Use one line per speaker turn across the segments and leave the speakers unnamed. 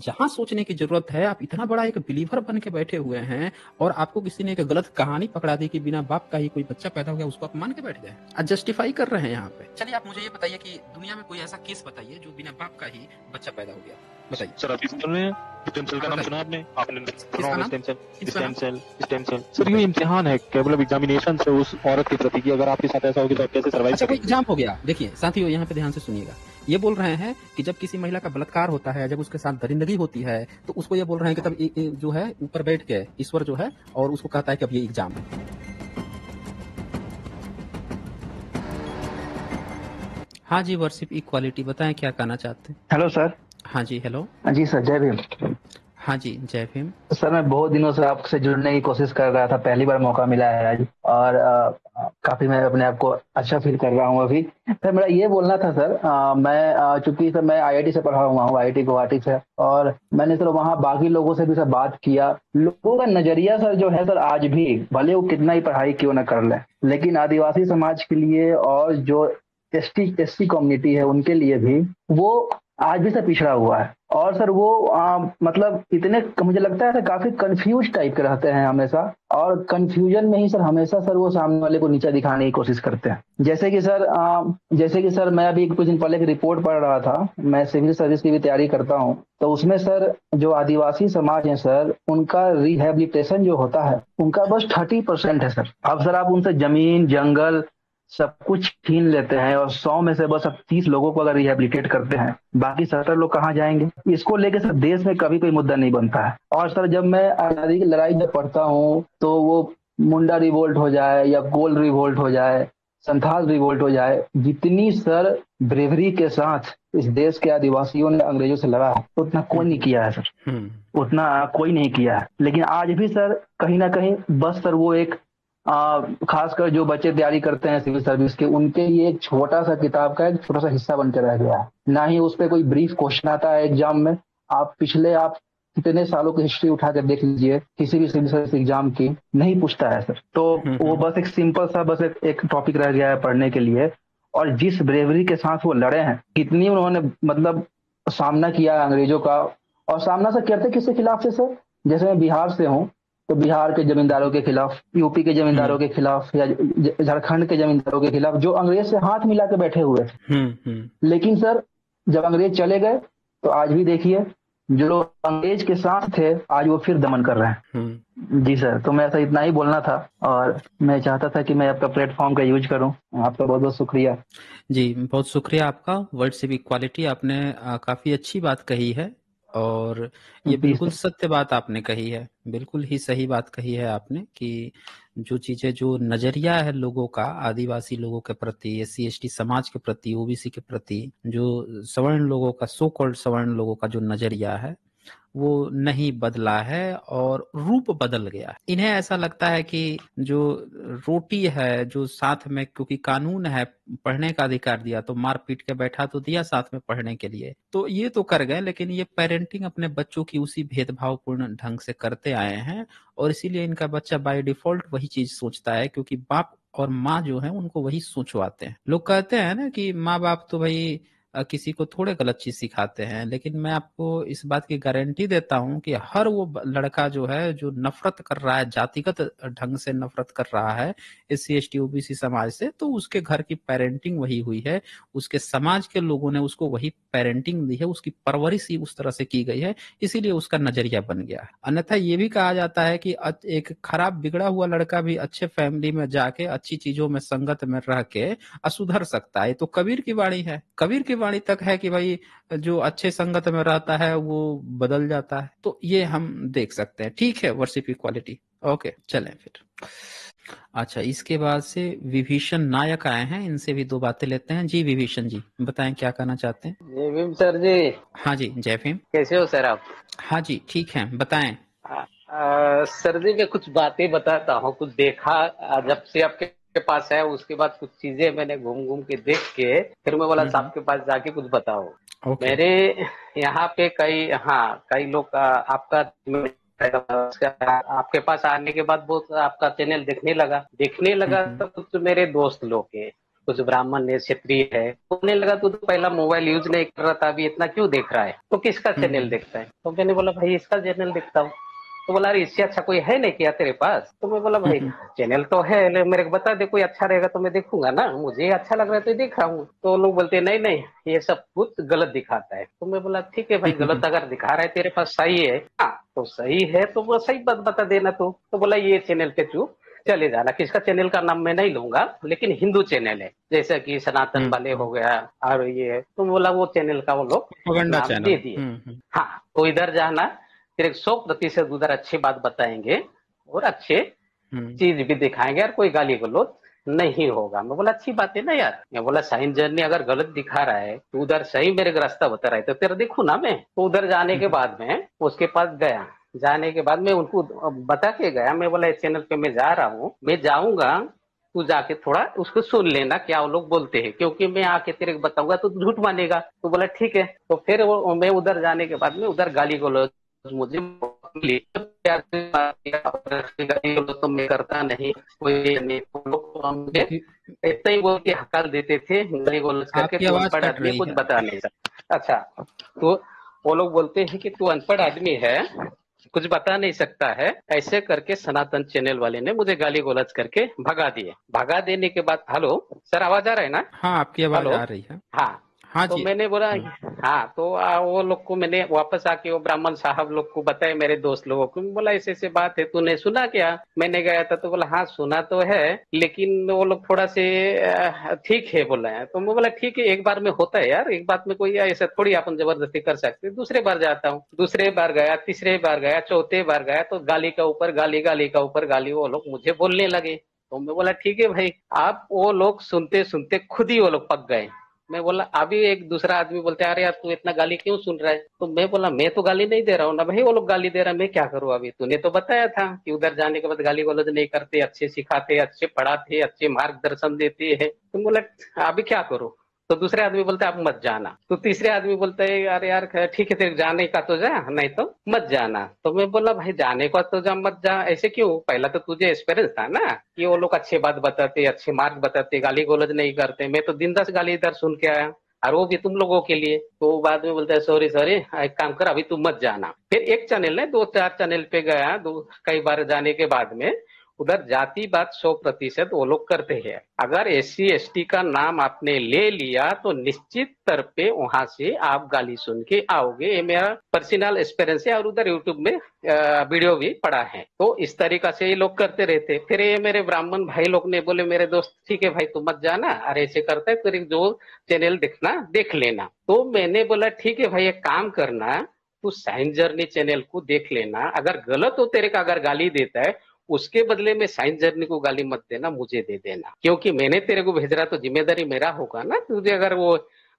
जहाँ सोचने की ज़रूरत है, आप इतना बड़ा एक बिलीवर बन के बैठे हुए हैं और आपको किसी ने एक गलत कहानी पकड़ा दी कि बिना बाप का ही कोई बच्चा पैदा हो गया, उसको आप मान के बैठ गए। आप जस्टिफाई कर रहे हैं यहाँ पे। चलिए आप मुझे ये बताइए कि दुनिया में कोई ऐसा केस बताइए जो बिना बाप का ही बच्चा पैदा हो गया। बताइए।
सर अभी बोल रहे हैं स्टेम सेल का नाम
बताइए।
सुना आपने? आपने सुना
किसका
होगा
नाम?
Stem cell.
किसका
स्टेम
नाम?
सेल स्टेम सेल सर ये इम्तिहान है केवल एग्जामिनेशन से उस औरत के प्रति कि अगर आपके साथ ऐसा होगी तो आप कैसे सर्वाइव
अच्छा, कोई
करेंगे।
एग्जाम हो गया। देखिए साथियों, यहाँ पे ध्यान से सुनिएगा। ये बोल रहे हैं कि जब किसी महिला का बलात्कार होता है, जब उसके साथ दरिंदगी होती है, तो उसको ये बोल रहे हैं कि तब जो है ऊपर बैठ के ईश्वर जो है और उसको कहता है कि अब ये एग्जाम है। हाँ जी, वर्शिप इक्वालिटी, बताएं क्या कहना चाहते हैं।
Hello sir.
हाँ जी, हेलो।
जी सर, जय भीम।
हाँ जी, जय भीम।
सर मैं बहुत दिनों से आपसे जुड़ने की कोशिश कर रहा था, पहली बार मौका मिला है आज, और काफी मैं अपने आप को अच्छा फील कर रहा हूँ अभी। सर मेरा ये बोलना था सर, मैं चूंकि सर मैं आईआईटी से पढ़ा हुआ हूँ, आईआईटी गुवाहाटी से, और मैंने सर वहाँ बाकी लोगों से भी सर बात किया। लोगों का नजरिया सर जो है सर, आज भी भले वो कितना ही पढ़ाई क्यों न कर ले, लेकिन आदिवासी समाज के लिए और जो एसटी कम्युनिटी है उनके लिए भी वो आज भी सर पिछड़ा हुआ है। और सर वो मतलब इतने मुझे लगता है सर काफी कंफ्यूज टाइप के रहते हैं हमेशा, और कंफ्यूजन में ही सर हमेशा सर वो सामने वाले को नीचा दिखाने की कोशिश करते हैं। जैसे कि सर मैं अभी कुछ दिन पहले एक रिपोर्ट पढ़ रहा था, मैं सिविल सर्विस की भी तैयारी करता हूँ, तो उसमें सर जो आदिवासी समाज है सर, उनका रिहेबिलिटेशन जो होता है उनका बस 30% है सर। अब सर आप उनसे जमीन जंगल सब कुछ छीन लेते हैं, और 100 में से बस अब 30 लोगों को अगर रिहेबिलिटेट करते हैं, बाकी 70 लोग कहाँ जाएंगे? इसको लेके सर देश में कभी कोई मुद्दा नहीं बनता है। और सर जब मैं आजादी की लड़ाई जब पढ़ता हूँ, तो वो मुंडा रिवोल्ट हो जाए या गोल रिवोल्ट हो जाए, संथाल रिवोल्ट हो जाए, जितनी सर ब्रेवरी के साथ इस देश के आदिवासियों ने अंग्रेजों से लड़ा है, उतना कोई नहीं किया है सर, उतना कोई नहीं किया है। लेकिन आज भी सर कहीं ना कहीं बस सर वो एक खासकर जो बच्चे तैयारी करते हैं सिविल सर्विस के, उनके लिए एक छोटा सा किताब का एक छोटा सा हिस्सा बन के रह गया है। ना ही उस पर कोई ब्रीफ क्वेश्चन आता है एग्जाम में। आप कितने सालों की हिस्ट्री उठा कर देख लीजिए, किसी भी सिविल सर्विस एग्जाम की नहीं पूछता है सर। तो वो बस एक सिंपल सा बस एक टॉपिक रह गया है पढ़ने के लिए। और जिस ब्रेवरी के साथ वो लड़े हैं, कितनी उन्होंने मतलब सामना किया है अंग्रेजों का। और सामना से करते किसके खिलाफ से सर? जैसे मैं बिहार से हूँ, तो बिहार के जमींदारों के खिलाफ, यूपी के जमींदारों के खिलाफ, या झारखंड के जमींदारों के खिलाफ, जो अंग्रेज से हाथ मिला के बैठे हुए थे। लेकिन सर जब अंग्रेज चले गए, तो आज भी देखिए जो लोग अंग्रेज के साथ थे, आज वो फिर दमन कर रहे हैं। जी सर, तो मैं ऐसा इतना ही बोलना था, और मैं चाहता था कि मैं आपका प्लेटफॉर्म का यूज करूं। आपका बहुत बहुत शुक्रिया।
जी, बहुत शुक्रिया आपका। वर्शिप इक्वालिटी, आपने काफी अच्छी बात कही है, और ये बिल्कुल सत्य बात आपने कही है, बिल्कुल ही सही बात कही है आपने कि जो चीजें, जो नजरिया है लोगों का आदिवासी लोगों के प्रति, एससी एसटी समाज के प्रति, ओबीसी के प्रति, जो सवर्ण लोगों का, सो कॉल्ड सवर्ण लोगों का जो नजरिया है, वो नहीं बदला है और रूप बदल गया है। इन्हें ऐसा लगता है कि जो रोटी है, जो साथ में, क्योंकि कानून है, पढ़ने का अधिकार दिया तो मार पीट के बैठा तो दिया साथ में पढ़ने के लिए, तो ये तो कर गए, लेकिन ये पेरेंटिंग अपने बच्चों की उसी भेदभावपूर्ण ढंग से करते आए हैं, और इसीलिए इनका बच्चा बाय डिफॉल्ट वही चीज सोचता है, क्योंकि बाप और माँ जो है उनको वही सोचवाते हैं। लोग कहते हैं ना कि माँ बाप तो भाई किसी को थोड़े गलत चीज सिखाते हैं, लेकिन मैं आपको इस बात की गारंटी देता हूं कि हर वो लड़का जो है, जो नफरत कर रहा है, जातिगत ढंग से नफरत कर रहा है एससी एसटी ओबीसी समाज से, तो उसके घर की पेरेंटिंग वही हुई है, उसके समाज के लोगों ने उसको वही पेरेंटिंग दी है, उसकी परवरिश ही उस तरह से की गई है, इसीलिए उसका नजरिया बन गया है। अन्यथा ये भी कहा जाता है कि एक खराब बिगड़ा हुआ लड़का भी अच्छे फैमिली में जाके अच्छी चीजों में संगत में रह के सुधर सकता है। तो कबीर की वाणी है, कबीर की वाणी तक है कि भाई जो अच्छे संगत में रहता है वो बदल जाता है। तो ये हम देख सकते हैं। ठीक है, वर्शिप इक्वालिटी, ओके, चलें फिर। अच्छा, इसके बाद से विभीषण नायक आए हैं, इनसे भी दो बातें लेते हैं। जी विभीषण जी, बताएं क्या कहना चाहते हैं।
जय भीम सर जी।
हाँ जी, जय भीम।
कैसे हो सर आप?
हाँ जी, ठीक है, बताएं।
सर जी मैं कुछ बातें बताता हूँ, कुछ देखा जब से आपके पास है, उसके बाद कुछ चीजें मैंने घूम घूम के देख के फिर मैं बोला साहब के पास जाके कुछ बताओ। मेरे यहाँ पे कई लोग आपके पास आने के बाद बहुत आपका चैनल देखने लगा तो कुछ मेरे दोस्त लोग के कुछ ब्राह्मण है, क्षत्रिय है। बोलने लगा तू तो पहला मोबाइल यूज नहीं कर रहा था, अभी इतना क्यों देख रहा है, तो किसका चैनल देखता है? तो मैंने बोला भाई इसका चैनल देखता हूँ। तो बोला अरे इससे अच्छा कोई है नहीं क्या तेरे पास? तो मैं बोला भाई चैनल तो है, लेकिन मेरे को बता दे कोई अच्छा रहेगा तो मैं देखूंगा ना, मुझे अच्छा लग रहा है तो देख रहा हूँ। तो लोग बोलते हैं नहीं नहीं ये सब कुछ गलत दिखाता है। तो मैं बोला ठीक है भाई, गलत अगर दिखा रहा है तेरे पास सही है, हाँ तो सही है तो वो सही बात बता देना। तो बोला ये चैनल पे तू चले जाना, किसका चैनल का नाम मैं नहीं लूंगा, लेकिन हिंदू चैनल है, जैसे कि सनातन वाले हो गया और ये। तो बोला वो चैनल का वो लोग नाम दे दिए। हाँ तो इधर जाना, फिर 100% उधर अच्छी बात बताएंगे और अच्छे चीज भी दिखाएंगे और कोई गाली गलौज नहीं होगा। मैं बोला अच्छी बात है ना यार। मैं बोला साइंस जर्नी अगर गलत दिखा रहा है तो उधर सही मेरे को रास्ता बता रहा है तो तेरा देखू ना मैं। तो उधर जाने के बाद में उसके पास गया, जाने के बाद मैं उनको बता के गया, मैं बोला इस चैनल पे मैं जा रहा हूँ, मैं जाऊंगा, तू जाके थोड़ा उसको सुन लेना क्या वो लोग बोलते हैं, क्योंकि मैं आके तेरे को बताऊंगा तो झूठ मानेगा। तो बोला ठीक है। तो फिर वो मैं उधर जाने के बाद में उधर गाली गलौज मुझे मिली। प्यार से बात किया, गाली गलौज तो मैं करता नहीं, कोई नहीं। वो लोग मुझे इतना ही बोल के हकाल देते थे, गाली गलौज करके
आपकी
तू
आवाज
अनपढ़
कट
आदमी
रही
कुछ
है।
बता नहीं सकता। अच्छा तो वो लोग बोलते हैं कि तू अनपढ़ आदमी है, कुछ बता नहीं सकता है, ऐसे करके सनातन चैनल वाले ने मुझे गाली गलौज करके भगा दिए। भगा देने के बाद, हेलो सर आवाज आ रहा है ना?
हाँ आपकी आवाज
हेलो
आ रही है।
हाँ।
हाँ
तो
जी।
मैंने बोला हाँ, तो वो लोग को मैंने वापस आके वो ब्राह्मण साहब लोग को बताया, मेरे दोस्त लोगों को। बोला ऐसे ऐसे बात है, तूने सुना क्या? मैंने गया था तो बोला हाँ सुना तो है, लेकिन वो लोग थोड़ा से ठीक है बोला है। तो मैं बोला ठीक है, एक बार में होता है यार, एक बात में कोई ऐसा थोड़ी अपन जबरदस्ती कर सकते। दूसरे बार जाता हूँ, दूसरे बार गया, तीसरे बार गया, चौथे बार गया, तो गाली का ऊपर गाली, गाली का ऊपर गाली वो लोग मुझे बोलने लगे। तो मैं बोला ठीक है भाई। आप वो लोग सुनते सुनते खुद ही वो लोग पक गए। मैं बोला अभी एक दूसरा आदमी बोलते अरे यार तू इतना गाली क्यों सुन रहा है? तो मैं बोला मैं तो गाली नहीं दे रहा हूँ ना भाई, वो लोग गाली दे रहा है, मैं क्या करूँ? अभी तूने तो बताया था कि उधर जाने के बाद गाली गलौज नहीं करते, अच्छे सिखाते, अच्छे पढ़ाते, अच्छे मार्गदर्शन देते हैं। तो बोला अभी क्या करूँ? तो दूसरे आदमी बोलते अब मत जाना। तो तीसरे आदमी बोलते है अरे यार ठीक है तेरे जाने का तो जा, नहीं तो मत जाना। तो मैं बोला भाई जाने का तो जा मत जा, ऐसे क्यों? पहला तो तुझे एक्सपीरियंस था ना कि वो लोग अच्छे बात बताते, अच्छे मार्ग बताते, गाली गलौज नहीं करते। मैं तो दिन 10 गाली इधर सुन के आया, और वो भी तुम लोगों के लिए। तो बाद में बोलता है सॉरी सॉरी, एक काम कर अभी तुम मत जाना। फिर एक चैनल ने 2-4 चैनल पे गया, कई बार जाने के बाद में उधर जाति बात 100% वो लोग करते हैं। अगर SC ST का नाम आपने ले लिया तो निश्चित तौर पे वहां से आप गाली सुन के आओगे। ये मेरा पर्सनल एक्सपीरियंस है और उधर यूट्यूब में वीडियो भी पड़ा है। तो इस तरीका से ये लोग करते रहते। फिर ये मेरे ब्राह्मण भाई लोग ने बोले मेरे दोस्त ठीक है भाई तू मत जाना, अरे ऐसे करता है तेरे जो चैनल देखना देख लेना। तो मैंने बोला ठीक है भाई एक काम करना, तू साइंस जर्नी चैनल को देख लेना, अगर गलत हो तेरे का अगर गाली देता है उसके बदले में साइंस जर्नी को गाली मत देना, मुझे दे देना, क्योंकि मैंने तेरे को भेज रहा तो जिम्मेदारी मेरा होगा ना। तुझे अगर वो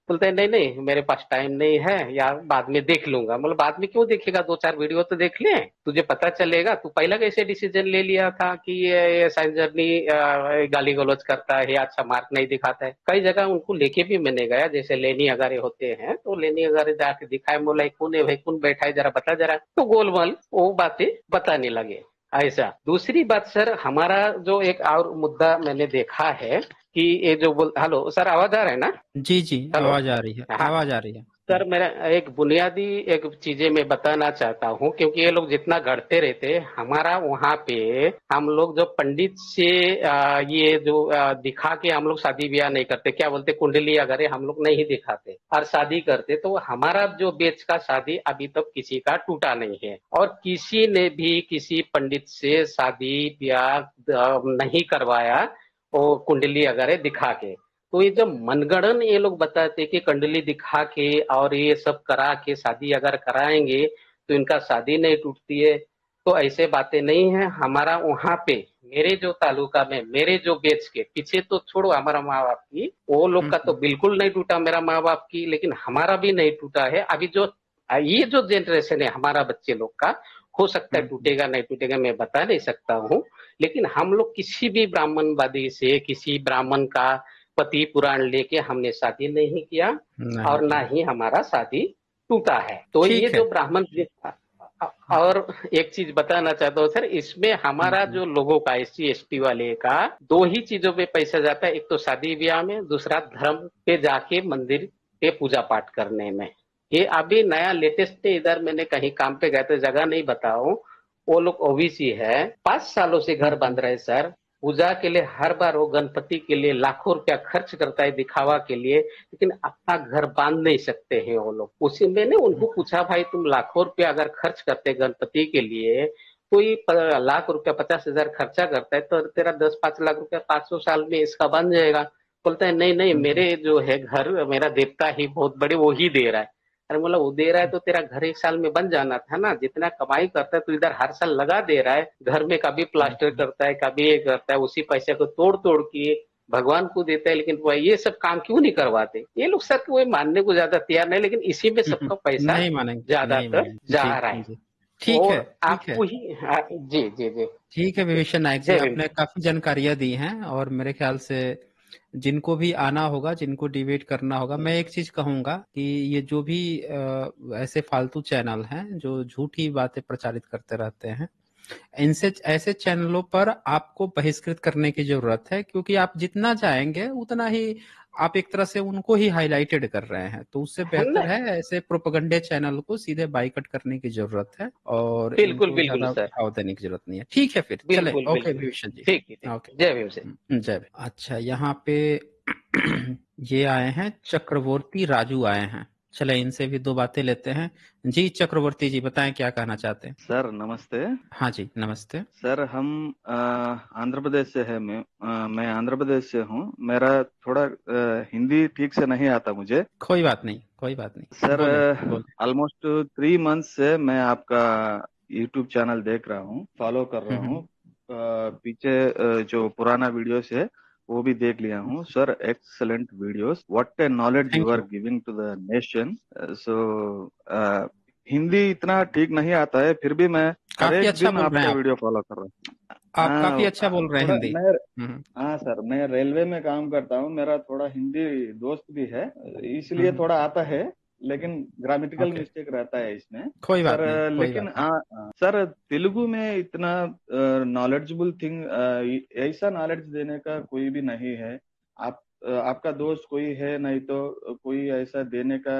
बोलता है नहीं नहीं मेरे पास टाइम नहीं है या बाद में देख लूंगा, मतलब बाद में क्यों देखेगा? 2-4 वीडियो तो देख ले, तुझे पता चलेगा। तू पहला कैसे डिसीजन ले लिया था कि ये साइंस जर्नी गाली गलौज करता है, अच्छा मार्क नहीं दिखाता है। कई जगह उनको लेके भी मैंने गया, जैसे लेनी अगारे होते हैं तो लेनी अगारे जाके दिखाए, बोला कौन है भाई, कौन बैठा है जरा बता जरा, तो गोलमाल वो बातें बताने लगे। ऐसा दूसरी बात सर, हमारा जो एक और मुद्दा मैंने देखा है कि ये जो हेलो सर आवाज आ रहा है ना?
जी जी
हेलो
आवाज आ रही है,
हाँ
आवाज आ रही है।
सर, मेरा एक बुनियादी एक चीजें मैं बताना चाहता हूँ, क्योंकि ये लोग जितना गढ़ते रहते, हमारा वहाँ पे हम लोग जो पंडित से ये जो दिखा के हम लोग शादी ब्याह नहीं करते, क्या बोलते कुंडली अगर हम लोग नहीं दिखाते और शादी करते, तो हमारा जो बेच का शादी अभी तक किसी का टूटा नहीं है और किसी ने भी किसी पंडित से शादी ब्याह नहीं करवाया वो कुंडली अगर दिखा के। तो ये जब मनगढ़ंत ये लोग बताते कि कंडली दिखा के और ये सब करा के शादी अगर कराएंगे तो इनका शादी नहीं टूटती है, तो ऐसे बातें नहीं है। हमारा वहाँ पे मेरे जो तालुका में मेरे जो बेच के पीछे तो छोड़ो हमारा माँ बाप की, वो लोग का तो बिल्कुल नहीं टूटा मेरा माँ बाप की, लेकिन हमारा भी नहीं टूटा है। अभी जो ये जो जनरेशन है हमारा बच्चे लोग का, हो सकता है टूटेगा नहीं टूटेगा मैं बता नहीं सकता हूँ, लेकिन हम लोग किसी भी ब्राह्मणवादी से किसी ब्राह्मण का पति पुराण लेके हमने शादी नहीं किया और ना ही हमारा शादी टूटा है। तो ये
ठीक है।
जो ब्राह्मण और एक चीज बताना चाहता हूँ सर, इसमें हमारा जो लोगों का SC ST वाले का 2 ही चीजों पे पैसा जाता है, एक तो शादी ब्याह में, दूसरा धर्म पे जाके मंदिर पे पूजा पाठ करने में। ये अभी नया लेटेस्ट इधर मैंने कहीं काम पे गए थे, जगह नहीं बताऊं, वो लोग ओबीसी है, 5 सालों से घर बांध रहे हैं सर। पूजा के लिए हर बार वो गणपति के लिए लाखों रुपया खर्च करता है दिखावा के लिए, लेकिन अपना घर बांध नहीं सकते हैं वो लोग। उसी मैंने उनको पूछा, भाई तुम लाखों रुपया अगर खर्च करते गणपति के लिए, कोई लाख रुपया 50,000 खर्चा करता है, तो तेरा 10-5 लाख रुपया 500 साल में इसका बन जाएगा। बोलता है नहीं नहीं, मेरे जो है घर, मेरा देवता ही बहुत बड़े, वो ही दे रहा है। अरे बोला वो दे रहा है तो तेरा घर 1 साल में बन जाना था ना, जितना कमाई करता है तो इधर हर साल लगा दे रहा है घर में, कभी प्लास्टर करता है, कभी ये करता है, उसी पैसे को तोड़ तोड़ के भगवान को देता है, लेकिन वो ये सब काम क्यों नहीं करवाते ये लोग सर? वो मानने को ज्यादा तैयार नहीं, लेकिन इसी में सबका पैसा
नहीं मानेंगे,
ज्यादातर जा रहा है।
ठीक है,
और आपको ही जी जी जी
ठीक है विभीषण नायक जी, आपने काफी जानकारियां दी हैं, और मेरे ख्याल से जिनको भी आना होगा, जिनको डिबेट करना होगा, मैं एक चीज कहूंगा कि ये जो भी ऐसे फालतू चैनल हैं जो झूठी बातें प्रचारित करते रहते हैं, इनसे, ऐसे चैनलों पर आपको बहिष्कृत करने की जरूरत है, क्योंकि आप जितना जाएंगे उतना ही आप एक तरह से उनको ही हाईलाइटेड कर रहे हैं। तो उससे बेहतर है ऐसे प्रोपेगेंडे चैनल को सीधे बाइकट करने की जरूरत है, और
बिल्कुल
इनको
बिल्कुल
ज्यादा
सर,
बढ़ावा देने की जरूरत नहीं है। ठीक है, फिर चले। ओके विभीषण जी,
ठीक है,
ओके,
जय भीम से।
जय भीम। अच्छा, यहाँ पे ये आए हैं चक्रवर्ती राजू आए हैं, चले इनसे भी 2 बातें लेते हैं। जी चक्रवर्ती जी, बताएं क्या कहना चाहते हैं।
सर नमस्ते।
हाँ जी नमस्ते
सर, हम आंध्र प्रदेश से है। मैं आंध्र प्रदेश से हूँ। मेरा थोड़ा हिंदी ठीक से नहीं आता मुझे।
कोई बात नहीं, कोई बात नहीं
सर। ऑलमोस्ट 3 मंथ से मैं आपका यूट्यूब चैनल देख रहा हूँ, फॉलो कर रहा हूँ। पीछे जो पुराना वीडियोस है वो भी देख लिया हूँ। Sir excellent videos, what a knowledge you are giving to the nation. So Hindi इतना ठीक नहीं आता है, फिर भी मैं हर एक दिन आपका वीडियो फॉलो कर रहा हूँ।
आप काफी अच्छा बोल रहे हैं हिंदी।
हाँ सर, मैं रेलवे में काम करता हूँ, मेरा थोड़ा हिंदी दोस्त भी है, इसलिए थोड़ा आता है, लेकिन ग्रामेटिकल मिस्टेक रहता है इसमें।
कोई बात
सर
नहीं,
लेकिन सर तेलुगु में इतना नॉलेजेबल थिंग, ऐसा नॉलेज देने का कोई भी नहीं है। आपका दोस्त कोई है, नहीं तो कोई ऐसा देने का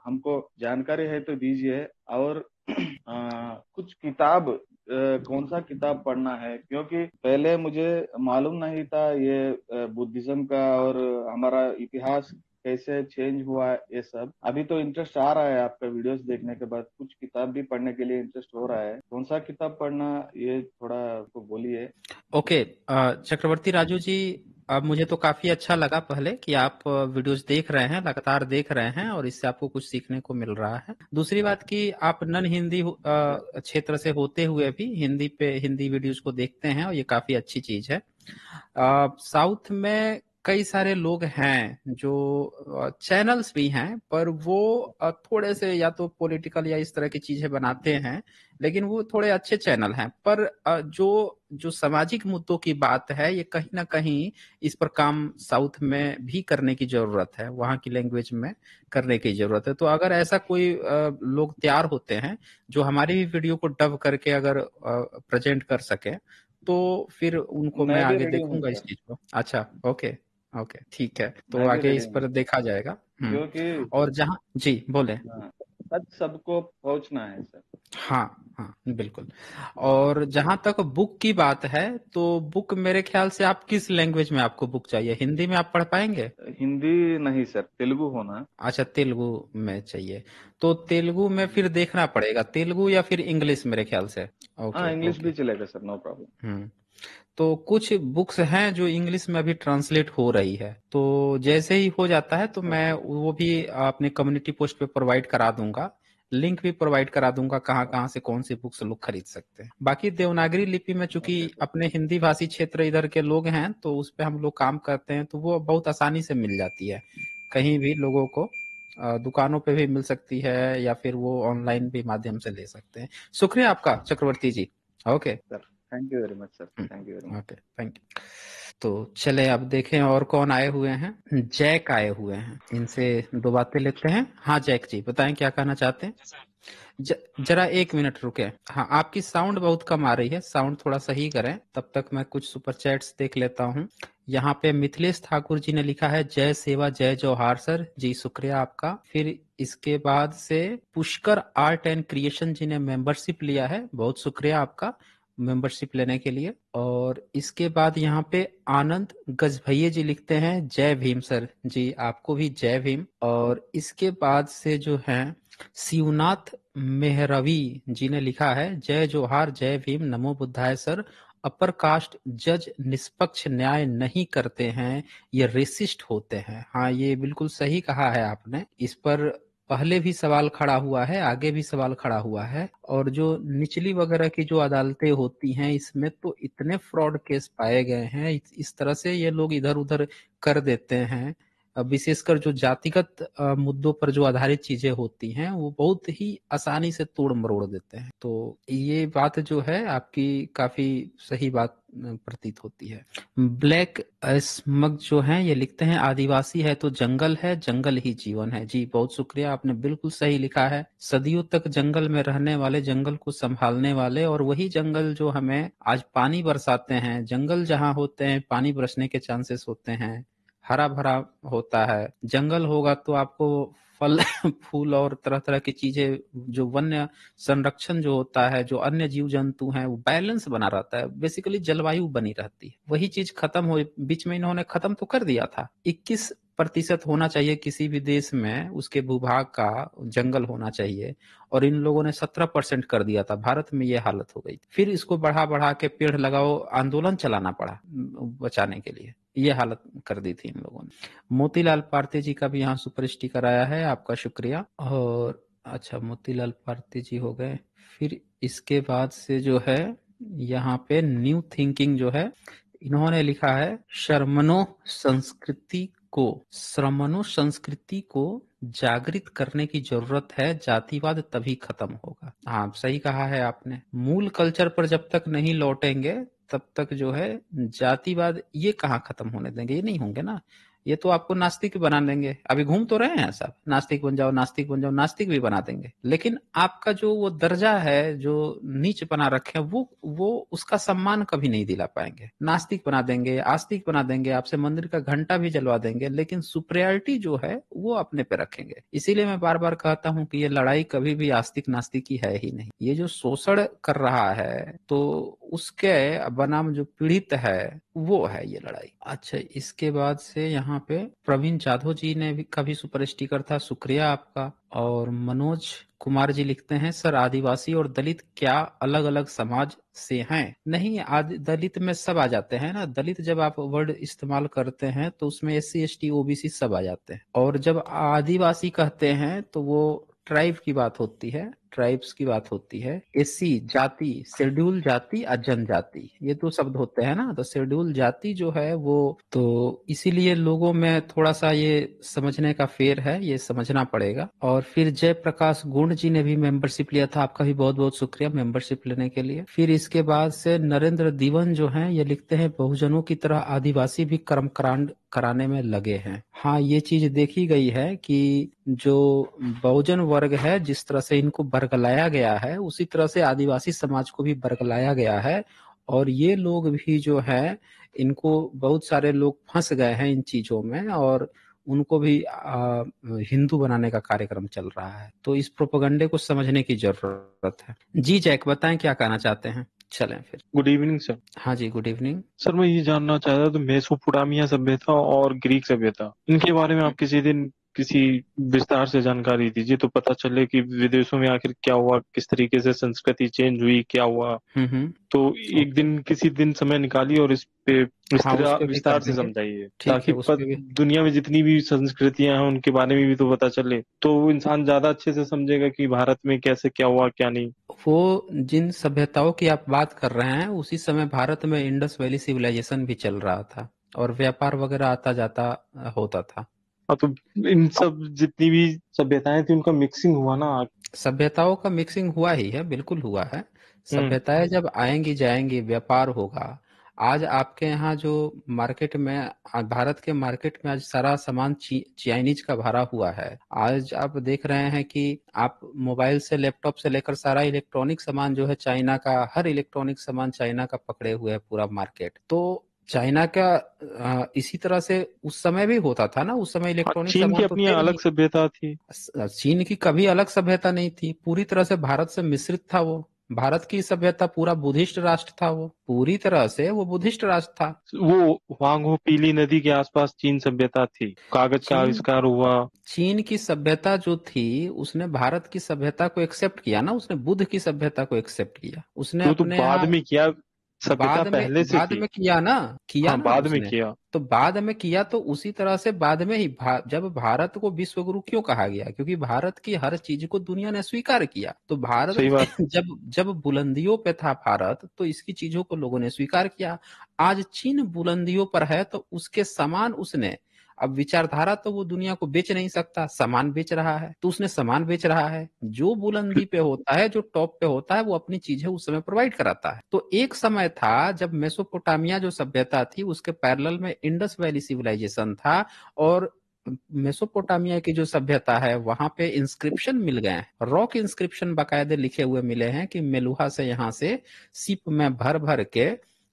हमको जानकारी है तो दीजिए। और कुछ किताब, कौन सा किताब पढ़ना है, क्योंकि पहले मुझे मालूम नहीं था ये बुद्धिज्म का और हमारा इतिहास कैसे चेंज हुआ, ये सब। अभी तो इंटरेस्ट आ रहा है आपका वीडियोस देखने के बाद, कुछ किताब भी पढ़ने के लिए इंटरेस्ट हो रहा है। कौन सा किताब पढ़ना, ये थोड़ा आपको बोलिए।
ओके चक्रवर्ती राजू जी, अब मुझे तो काफी अच्छा लगा पहले कि आप वीडियोस देख रहे हैं, लगातार देख रहे हैं, और इससे आपको कुछ सीखने को मिल रहा है। दूसरी बात कि आप नन हिंदी क्षेत्र से होते हुए भी हिंदी वीडियोस को देखते हैं, और ये काफी अच्छी चीज है। साउथ में कई सारे लोग हैं जो चैनल्स भी हैं, पर वो थोड़े से या तो पॉलिटिकल या इस तरह की चीजें बनाते हैं, लेकिन वो थोड़े अच्छे चैनल हैं। पर जो सामाजिक मुद्दों की बात है, ये कहीं ना कहीं इस पर काम साउथ में भी करने की जरूरत है, वहाँ की लैंग्वेज में करने की जरूरत है। तो अगर ऐसा कोई लोग तैयार होते हैं जो हमारी भी वीडियो को डब करके अगर प्रेजेंट कर सके, तो फिर उनको मैं आगे देखूंगा इस चीज को। अच्छा, ओके ओके, ठीक है, तो आगे इस पर देखा जाएगा।
क्योंकि
और जहाँ जी बोले,
सच सबको पहुंचना है सर।
हाँ हाँ बिल्कुल। और जहां तक बुक की बात है, तो बुक मेरे ख्याल से आप किस लैंग्वेज में आपको बुक चाहिए? हिंदी में आप पढ़ पाएंगे?
हिंदी नहीं सर, तेलुगु होना।
अच्छा, तेलुगु में चाहिए, तो तेलुगु में फिर देखना पड़ेगा, तेलुगु या फिर इंग्लिश मेरे ख्याल से।
ओके, इंग्लिश भी चलेगा सर, नो प्रॉब्लम।
तो कुछ बुक्स हैं जो इंग्लिश में अभी ट्रांसलेट हो रही है, तो जैसे ही हो जाता है तो मैं वो भी अपने कम्युनिटी पोस्ट पे प्रोवाइड करा दूंगा, लिंक भी प्रोवाइड करा दूंगा कहाँ कहाँ से कौन सी बुक्स लोग खरीद सकते हैं। बाकी देवनागरी लिपि में चूंकि अपने हिंदी भाषी क्षेत्र इधर के लोग हैं, तो उस पे हम लोग काम करते हैं, तो वो बहुत आसानी से मिल जाती है, कहीं भी लोगों को दुकानों पे भी मिल सकती है, या फिर वो ऑनलाइन भी माध्यम से ले सकते हैं। शुक्रिया आपका Chakraborty ji. Okay
sir, thank you very much sir, thank you very much.
Okay, thank you. तो चले अब देखें और कौन आए हुए हैं। जैक आए हुए हैं, इनसे 2 बातें लेते हैं। हाँ जैक जी, बताएं क्या कहना चाहते हैं। जरा 1 मिनट रुके। हाँ, आपकी साउंड बहुत कम आ रही है, साउंड थोड़ा सही करें। तब तक मैं कुछ सुपर चैट्स देख लेता हूँ। यहाँ पे मिथिलेश ठाकुर जी ने लिखा है जय सेवा जय जौहार सर जी, शुक्रिया आपका। फिर इसके बाद से पुष्कर आर्ट एंड क्रिएशन जी ने मेंबरशिप लिया है, बहुत शुक्रिया आपका मेंबरशिप लेने के लिए। और इसके बाद यहाँ पे आनंद गजभैये जी लिखते हैं जय भीम सर जी, आपको भी जय भीम। और इसके बाद से जो है शिवनाथ मेहरवी जी ने लिखा है जय जोहार जय भीम नमो बुद्धाय सर, अपर कास्ट जज निष्पक्ष न्याय नहीं करते हैं, ये रेसिस्ट होते हैं। हाँ, ये बिल्कुल सही कहा है आपने। इस पर पहले भी सवाल खड़ा हुआ है, आगे भी सवाल खड़ा हुआ है। और जो निचली वगैरह की जो अदालतें होती हैं, इसमें तो इतने फ्रॉड केस पाए गए हैं, इस तरह से ये लोग इधर उधर कर देते हैं। विशेषकर जो जातिगत मुद्दों पर जो आधारित चीजें होती हैं, वो बहुत ही आसानी से तोड़ मरोड़ देते हैं। तो ये बात जो है आपकी काफी सही बात प्रतीत होती है। ब्लैक स्मग जो है ये लिखते हैं आदिवासी है तो जंगल है, जंगल ही जीवन है। जी बहुत शुक्रिया, आपने बिल्कुल सही लिखा है। सदियों तक जंगल में रहने वाले, जंगल को संभालने वाले, और वही जंगल जो हमें आज पानी बरसाते हैं। जंगल जहाँ होते हैं पानी बरसने के चांसेस होते हैं, हरा भरा होता है। जंगल होगा तो आपको फल फूल और तरह तरह की चीजें, जो वन्य संरक्षण जो होता है, जो अन्य जीव जंतु हैं, वो बैलेंस बना रहता है। बेसिकली जलवायु बनी रहती है। वही चीज खत्म हो, बीच में इन्होंने खत्म तो कर दिया था। 21% होना चाहिए किसी भी देश में उसके भूभाग का जंगल होना चाहिए, और इन लोगों ने 17% कर दिया था। भारत में ये हालत हो गई। फिर इसको बढ़ा बढ़ा के पेड़ लगाओ आंदोलन चलाना पड़ा बचाने के लिए, ये हालत कर दी थी इन लोगों ने। मोतीलाल पार्थे जी का भी यहाँ सुपर स्टिकर आया है, आपका शुक्रिया। और अच्छा, मोतीलाल पार्थे जी हो गए। फिर इसके बाद से जो है यहाँ पे न्यू थिंकिंग जो है, इन्होंने लिखा है श्रमणो संस्कृति को जागृत करने की जरूरत है, जातिवाद तभी खत्म होगा। हाँ, सही कहा है आपने। मूल कल्चर पर जब तक नहीं लौटेंगे तब तक जो है जातिवाद ये कहाँ खत्म होने देंगे, ये नहीं होंगे ना। ये तो आपको नास्तिक बना देंगे। अभी घूम तो रहे हैं सब, नास्तिक बन जाओ, नास्तिक बन जाओ, नास्तिक भी बना देंगे। लेकिन आपका जो वो दर्जा है जो नीच बना रखे हैं, वो उसका सम्मान कभी नहीं दिला पाएंगे। नास्तिक बना देंगे, आस्तिक बना देंगे, आपसे मंदिर का घंटा भी जलवा देंगे, लेकिन सुपरियरिटी जो है वो अपने पे रखेंगे। इसीलिए मैं बार बार कहता हूँ कि ये लड़ाई कभी भी आस्तिक नास्तिक की है ही नहीं। ये जो शोषण कर रहा है तो उसके बनाम जो पीड़ित है वो है ये लड़ाई। अच्छा, इसके बाद से यहाँ पे प्रवीण जाधव जी ने भी कभी सुपर स्टिकर था, शुक्रिया आपका। और मनोज कुमार जी लिखते हैं सर आदिवासी और दलित क्या अलग अलग समाज से हैं? नहीं, दलित में सब आ जाते हैं ना। दलित जब आप वर्ड इस्तेमाल करते हैं तो उसमें SC ST OBC सब आ जाते हैं। और जब आदिवासी कहते हैं तो वो ट्राइब की बात होती है, ट्राइब्स की बात होती है। SC जाति, शेड्यूल जाति और जनजाति, ये दो शब्द होते हैं ना। तो शेड्यूल जाति जो है वो, तो इसीलिए लोगों में थोड़ा सा ये समझने का फेर है, ये समझना पड़ेगा। और फिर जयप्रकाश गुण जी ने भी मेंबरशिप लिया था, आपका भी बहुत बहुत शुक्रिया मेंबरशिप लेने के लिए। फिर इसके बाद से नरेंद्र दीवन जो हैं ये लिखते हैं बहुजनों की तरह आदिवासी भी कर्मकांड कराने में लगे हैं। हाँ, ये चीज देखी गई है कि जो बहुजन वर्ग है, जिस तरह से इनको बरगलाया गया है, उसी तरह से आदिवासी समाज को भी बरगलाया गया है। और ये लोग भी जो है, इनको बहुत सारे लोग फंस गए हैं इन चीजों में, और उनको भी हिंदू बनाने का कार्यक्रम चल रहा है। तो इस प्रोपेगेंडे को समझने की जरूरत है। जी जैक, बताएं क्या कहना चाहते हैं। चलें फिर।
Good evening sir.
हाँ जी, गुड इवनिंग
सर। मैं ये जानना चाह रहा था, तो मेसोपोटामिया सभ्यता और ग्रीक सभ्यता, इनके बारे में आप किसी दिन किसी विस्तार से जानकारी दीजिए, तो पता चले कि विदेशों में आखिर क्या हुआ, किस तरीके से संस्कृति चेंज हुई, क्या हुआ। तो एक दिन किसी दिन समय निकालिए और इस पे विस्तार से समझाइए, ताकि दुनिया में जितनी भी संस्कृतियां हैं उनके बारे में भी तो पता चले, तो इंसान ज्यादा अच्छे से समझेगा कि भारत में कैसे क्या हुआ क्या नहीं।
वो जिन सभ्यताओं की आप बात कर रहे हैं, उसी समय भारत में इंडस वैली सिविलाइजेशन भी चल रहा था, और व्यापार वगैरह आता जाता होता था।
तो इन सब जितनी भी सभ्यताएं थी उनका मिक्सिंग हुआ ना।
सभ्यताओं का मिक्सिंग हुआ ही है, बिल्कुल हुआ है। सभ्यताएं जब आएंगी जाएंगी, व्यापार होगा। आज आपके यहाँ जो मार्केट में, भारत के मार्केट में आज सारा सामान चाइनीज का भरा हुआ है। आज आप देख रहे हैं कि आप मोबाइल से, लैपटॉप से लेकर सारा इलेक्ट्रॉनिक सामान जो है चाइना का, हर इलेक्ट्रॉनिक सामान चाइना का पकड़े हुए है पूरा मार्केट। तो चाइना का इसी तरह से उस समय भी होता था ना, उस समय इलेक्ट्रॉनिक
चीन की
सामान तो
अपनी
थे
अलग
नहीं।
सभ्यता थी।
चीन की कभी अलग सभ्यता नहीं थी, पूरी तरह से भारत से मिश्रित था वो। भारत की सभ्यता पूरा बुद्धिस्ट राष्ट्र था, वो पूरी तरह से वो बुद्धिस्ट राष्ट्र था।
वो वांगहो पीली नदी के आसपास चीन सभ्यता थी, कागज का
चीन
आविष्कार हुआ।
चीन की सभ्यता जो थी, उसने भारत की सभ्यता को एक्सेप्ट किया ना, उसने बुद्ध की सभ्यता को एक्सेप्ट किया, उसने
तो
अपने
बाद
यहाँ
में किया, सभ्यता पहले से
बाद
थी।
में किया ना,
हाँ, बाद में
उसने।
किया।
तो बाद में किया, तो उसी तरह से बाद में ही जब भारत को विश्व गुरु क्यों कहा गया, क्योंकि भारत की हर चीज को दुनिया ने स्वीकार किया। तो भारत
सही बात।
जब जब बुलंदियों पे था भारत, तो इसकी चीजों को लोगों ने स्वीकार किया। आज चीन बुलंदियों पर है, तो उसके समान उसने, अब विचारधारा तो वो दुनिया को बेच नहीं सकता, सामान बेच रहा है, तो उसने सामान बेच रहा है। जो बुलंदी पे होता है, जो टॉप पे होता है, वो अपनी चीजें उस समय प्रोवाइड कराता है। तो एक समय था जब मेसोपोटामिया जो सभ्यता थी, उसके पैरेलल में इंडस वैली सिविलाइजेशन था, और मेसोपोटामिया की जो सभ्यता है वहां पे इंस्क्रिप्शन मिल गए हैं, रॉक इंस्क्रिप्शन बाकायदे लिखे हुए मिले हैं कि मेलुहा से यहाँ से शिप में भर भर के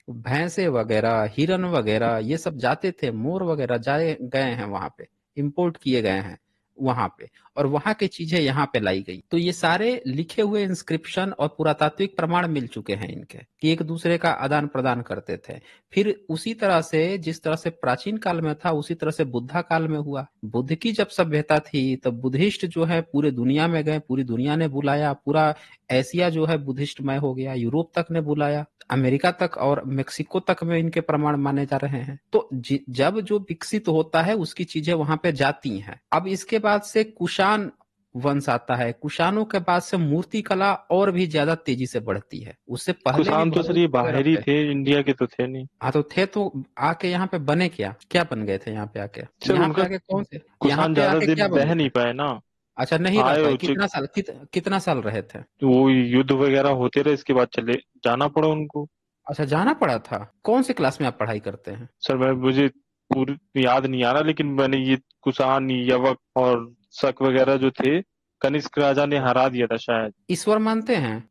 भैंसे वगैरह, हिरन वगैरह, ये सब जाते थे, मोर वगैरह जाए गए हैं वहां पे, इंपोर्ट किए गए हैं वहां पे, और वहां की चीजें यहाँ पे लाई गई। तो ये सारे लिखे हुए इंस्क्रिप्शन और पुरातात्विक प्रमाण मिल चुके हैं इनके, कि एक दूसरे का आदान प्रदान करते थे। फिर उसी तरह से, जिस तरह से प्राचीन काल में था, उसी तरह से बुद्धा काल में हुआ। बुद्ध की जब सभ्यता थी, तब बुद्धिस्ट जो है पूरे दुनिया में गए, पूरी दुनिया ने बुलाया, पूरा एशिया जो है बुद्धिस्टमय हो गया, यूरोप तक ने बुलाया, अमेरिका तक और मेक्सिको तक में इनके प्रमाण माने जा रहे हैं। तो जब जो विकसित होता है उसकी चीजें वहां पे जाती हैं। अब इसके बाद से कुषाण वंश आता है, कुषाणों के बाद से मूर्ति कला और भी ज्यादा तेजी से बढ़ती है। उससे पहले भी
कुषाण तो सर ये
वगैरह
बाहरी
थे।
थे, इंडिया के तो थे नहीं।
हाँ तो थे, तो आके यहाँ पे बने क्या, क्या बन गए थे यहाँ पे आके?
सर
यहाँ पे
उनका
आके कौन से, यहाँ
कुषाण
पे
ज्यादा
आके क्या
दिन
बने
रह
थे?
नहीं पाए ना।
अच्छा, नहीं रह
आए
पाए,
उच्च,
कितना साल रहे थे?
वो युद्ध वगैरह होते रहे, इसके बाद चले जाना पड़ा उनको।
अच्छा, जाना पड़ा था। कौन से क्लास में आप पढ़ाई करते हैं?
सर मुझे पूरी याद नहीं आ रहा, लेकिन मैंने ये कुषाण, यवक और शक वगैरह जो थे, कनिष्क राजा ने हरा दिया था शायद।
ईश्वर मानते हैं?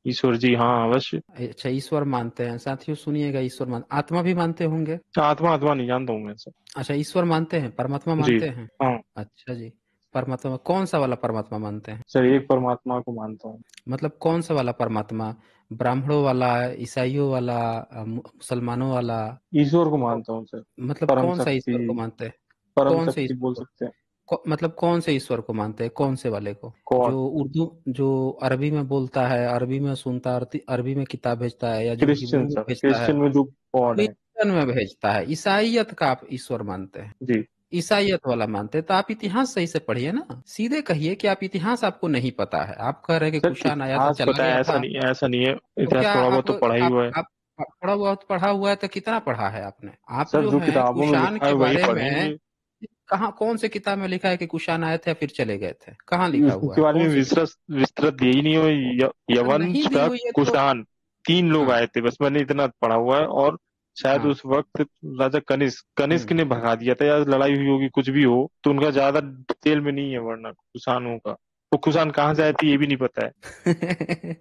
ईश्वर जी, हाँ अवश्य।
अच्छा, ईश्वर मानते हैं। साथियों सुनिएगा, ईश्वर मान, आत्मा भी मानते होंगे?
आत्मा आत्मा नहीं जानता हूँ मैं सर।
अच्छा, ईश्वर मानते हैं, परमात्मा
जी
मानते हैं?
हाँ।
अच्छा जी। परमात्मा कौन सा वाला परमात्मा मानते हैं?
सर एक परमात्मा को मानता हूँ।
मतलब कौन सा वाला परमात्मा? ब्राह्मणों वाला, ईसाइयों वाला, मुसलमानों वाला?
ईश्वर को मानता हूँ सर।
मतलब
परम
कौन सा ईश्वर को
शक्ति,
मानते हैं?
परम
कौन से
शक्ति
ईश्वर
बोल
को?
सकते हैं।
मतलब कौन से ईश्वर को मानते हैं, कौन से वाले को?
गॉड।
जो उर्दू, जो अरबी में बोलता है, अरबी में सुनता है, अरबी में किताब भेजता है, या जो हिब्रू
क्रिश्चियन
में
सर,
भेजता है?
क्रिश्चियन में जो गॉड है।
क्रिश्चियन में भेजता है। ईसाइयत का आप ईश्वर मानते हैं?
जी
ईसाइयत वाला मानते हैं, तो आप इतिहास सही से पढ़िए ना। सीधे कहिए कि आप इतिहास आपको नहीं पता है। आप कह रहे हैं कि
सर,
कुषाण आया था,
इतिहास
चला
पता
गया
है,
था।
ऐसा नहीं है,
तो
इतिहास
क्या
थोड़ा बहुत तो पढ़ा ही हुआ है।
आप थोड़ा बहुत पढ़ा हुआ है, तो कितना पढ़ा है आपने? आप
सर
जो
जो
है
किताबों में
कुषाण
लिखा है
के
वही
बारे में,
पढ़ेंगे।
कहाँ, कौन से किताब में लिखा है कि कुषाण आए थे फिर चले गए थे? कहाँ लिखा हुआ
उसके
है,
बारे में
कौन सी किताब?
विस्तृत विस्तृत दी ही नहीं हो।
नहीं
यवंश
दी
का
हुई है तो?
कुषाण, 3 लोग
हाँ
आए थे, बस मैंने इतना पढ़ा हुआ है। और शायद
हाँ।
उस वक्त राजा कनिष्क
हम्म।
ने भगा दिया था, या लड़ाई हुई होगी, कुछ भी हो, तो उनका ज्यादा डिटेल में नहीं है वर्णन कुषाणों का। वो कुषाण कहाँ से आए थे ये भी नहीं पता है।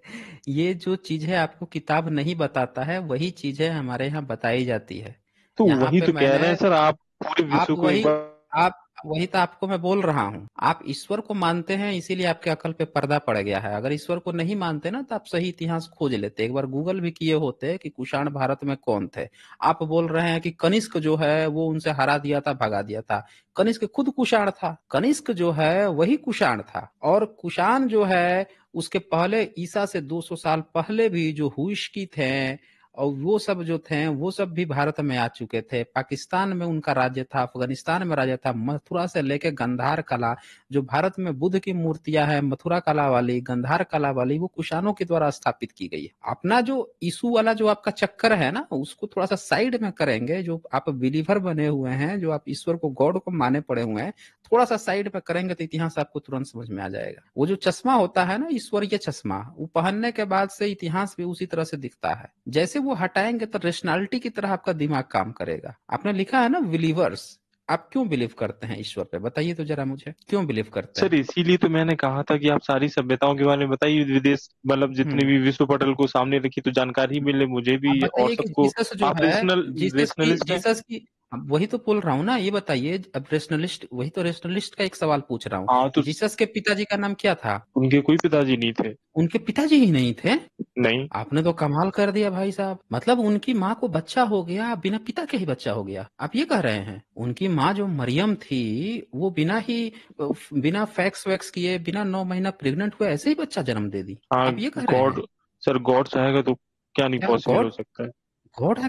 ये जो चीजें आपको किताब नहीं बताता है, वही चीजें हमारे यहाँ बताई जाती है।
तो
यहाँ
वही
पे
तो कह रहे
मैंने,
हैं सर, आप पूरे
आप
विश्व को एक
वही
बार।
आप वही तो आपको मैं बोल रहा हूँ। आप ईश्वर को मानते हैं, इसीलिए आपके अकल पे पर्दा पड़ गया है। अगर ईश्वर को नहीं मानते ना, तो आप सही इतिहास खोज लेते, एक बार गूगल भी किए होते कि कुषाण भारत में कौन थे। आप बोल रहे हैं कि कनिष्क जो है वो उनसे हरा दिया था, भगा दिया था। कनिष्क खुद कुषाण था। कनिष्क जो है वही कुषाण था। और कुषाण जो है, उसके पहले ईसा से 200 साल पहले भी जो हुइश्की थे, और वो सब जो थे, वो सब भी भारत में आ चुके थे। पाकिस्तान में उनका राज्य था, अफगानिस्तान में राज्य था। मथुरा से लेके गंधार कला, जो भारत में बुद्ध की मूर्तियां हैं, मथुरा कला वाली, गंधार कला वाली, वो कुषाणों के द्वारा स्थापित की गई है। अपना जो यीशु वाला जो आपका चक्कर है ना, उसको थोड़ा सा साइड में करेंगे। जो आप बिलीवर बने हुए हैं, जो आप ईश्वर को, गॉड को माने पड़े हुए हैं, थोड़ा सा साइड पे करेंगे तो इतिहास आपको तुरंत समझ में आ जाएगा। वो जो चश्मा होता है ना, ईश्वरीय चश्मा, वो पहनने के बाद से इतिहास भी उसी तरह से दिखता है। जैसे वो हटाएंगे तो रेशनैलिटी की तरह आपका दिमाग काम करेगा। आपने लिखा है ना बिलीवर्स, आप क्यों बिलीव करते हैं ईश्वर पे? बताइए तो जरा मुझे, क्यों बिलीव करते हैं?
सर इसीलिए तो मैंने कहा था कि आप सारी सभ्यताओं के बारे में बताइए, विदेश मतलब जितने भी विश्व पटल को सामने रखी तो जानकारी मिले मुझे
आप
भी और
बताइए कि
सबको।
जीसस जो
आप
है,
रेशनलिस्ट हैं।
जीसस की वही तो बोल रहा हूँ ना, ये बताइए। अब रेशनलिस्ट, वही तो रेशनलिस्ट का एक सवाल पूछ रहा
हाँ तो
हूँ। जीसस के पिताजी का नाम क्या था?
उनके कोई पिताजी नहीं थे।
उनके पिताजी ही नहीं थे?
नहीं।
आपने तो कमाल कर दिया भाई साहब। मतलब उनकी माँ को बच्चा हो गया, बिना पिता के ही बच्चा हो गया, आप ये कह रहे हैं? उनकी माँ जो मरियम थी, वो बिना फैक्स वैक्स किए, बिना 9 महीना प्रेग्नेंट हुए ऐसे ही बच्चा जन्म दे दी,
हाँ
आप ये कह रहे
गॉड,
हैं?
सर गॉड चाहेगा तो क्या नहीं
क्या
पॉसिबल हो
गॉड,
सकता है?
गॉड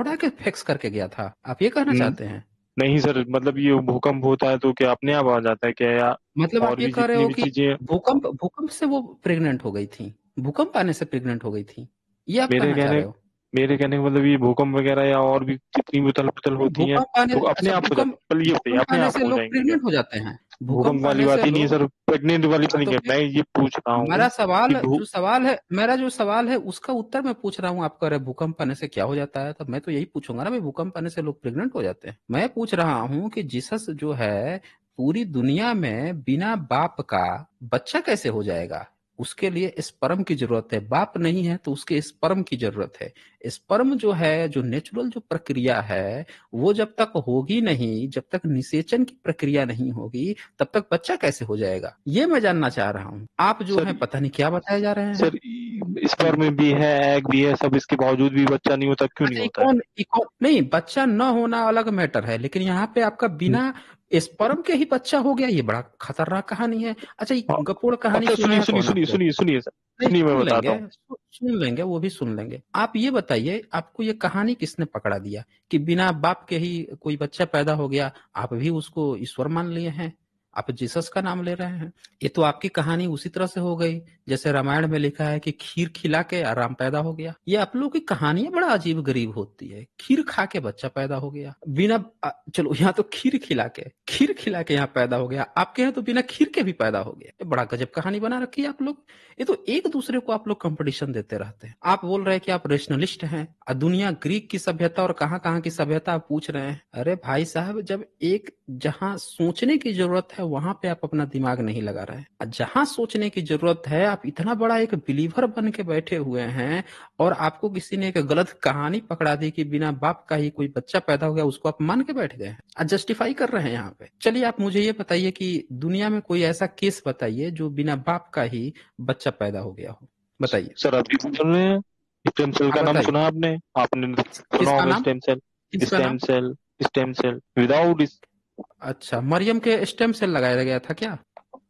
आके फैक्स करके गया था, आप ये कहना
हम्म,
चाहते हैं?
नहीं सर, मतलब ये भूकंप होता है तो क्या अपने आप आ जाता है क्या, या
मतलब आप
और
ये
भी
कह रहे
जितनी
हो
भी
कि
चीजें?
भूकंप से वो प्रेग्नेंट हो गई थी, भूकंप आने से प्रेग्नेंट हो गई थी, ये आप
मेरे
कहना चाह
कहने
रहे हो?
मेरे कहने का मतलब ये भूकंप वगैरह या और भी जितनी भी उथल पुथल
नहीं,
होती है तो अपने आप हो जाती है। पहले ये बताइए,
भूकंप
अपने
आने
आप
से
हो
लोग
जाएंगी क्या?
प्रेग्नेंट हो जाते हैं।
भूकंप
भूकंप
वाली
आने
बात
से
ही नहीं है
लोग,
सर, प्रेग्नेंट वाली तो
हाँ
नहीं
तो
है।
फिर
मैं ये पूछ रहा हूँ कि
मेरा जो सवाल है उसका उत्तर मैं पूछ रहा हूँ। आप कह रहे हैं भूकंप आने से क्या हो जाता है, तो मैं तो यही पूछूंगा ना भाई, भूकंप आने से लोग प्रेग्नेंट हो जाते हैं? मैं पूछ रहा हूँ कि जीसस जो है पूरी दुनिया में बिना बाप का बच्चा कैसे हो जाएगा? उसके लिए स्पर्म की जरूरत है, बाप नहीं है तो उसके स्पर्म की जरूरत है। स्पर्म जो है, जो नेचुरल जो प्रक्रिया है, वो जब तक होगी नहीं, जब तक निषेचन की प्रक्रिया नहीं होगी, तब तक बच्चा कैसे हो जाएगा, ये मैं जानना चाह रहा हूँ। आप जो
सर
है पता नहीं क्या बताए जा रहे हैं।
सर स्पर्म में भी है, एग भी है, सब इसके बावजूद भी बच्चा नहीं होता, क्यों नहीं
अच्छा,
होता है?
नहीं, बच्चा न होना अलग मैटर है, लेकिन यहाँ पे आपका बिना स्पर्म के ही बच्चा हो गया, ये बड़ा खतरनाक कहानी है। अच्छा, ये
हाँ,
गपोड़ कहानी
अच्छा सुनिए
सुनाया
सुनिए
कौन
सुनिए
आपको?
सुनिए सुनिए सर,
नहीं,
सुनिए मैं
सुन
बताता
लेंगे,
हूँ।
सुन लेंगे, वो भी सुन लेंगे। आप ये बताइए, आपको ये कहानी किसने पकड़ा दिया कि बिना बाप के ही कोई बच्चा पैदा हो गया? आप भी उसको ईश्वर मान लिए हैं, आप जीसस का नाम ले रहे हैं। ये तो आपकी कहानी उसी तरह से हो गई जैसे रामायण में लिखा है कि खीर खिला के राम पैदा हो गया। ये आप लोगों की कहानियां बड़ा अजीब गरीब होती है। खीर खा के बच्चा पैदा हो गया, बिना चलो यहाँ तो खीर खिला के यहाँ पैदा हो गया, आपके यहाँ तो बिना खीर के भी पैदा हो गया। ये बड़ा गजब कहानी बना रखी है आप लोग। ये तो एक दूसरे को आप लोग कंपटीशन देते रहते हैं। आप बोल रहे हैं कि आप रेशनलिस्ट हैं, और दुनिया ग्रीक की सभ्यता और कहाँ कहाँ की सभ्यता आप पूछ रहे हैं। अरे भाई साहब, जब एक जहां सोचने की जरूरत है वहां पे आप अपना दिमाग नहीं लगा रहे हैं, और जहां सोचने की जरूरत है आप इतना बड़ा एक बिलीवर बन के बैठे हुए हैं, और आपको किसी ने एक गलत कहानी पकड़ा दी कि बिना बाप का ही कोई बच्चा पैदा हो गया, उसको आप मान के बैठ गए हैं, जस्टिफाई कर रहे हैं यहाँ पे। चलिए आप मुझे ये बताइए कि दुनिया में कोई ऐसा केस बताइए जो बिना बाप का ही बच्चा पैदा हो गया हो, बताइए।
सर अभी बोल रहे हैं, स्टेम सेल
आप
का नाम
बताइए,
सुना आपने? आपने सुना
किसका
होगा
नाम,
स्टेम सेल।
किसका
स्टेम
नाम?
सेल, स्टेम सेल विदाउट इस,
अच्छा, मरियम के स्टेम सेल लगाया गया था क्या?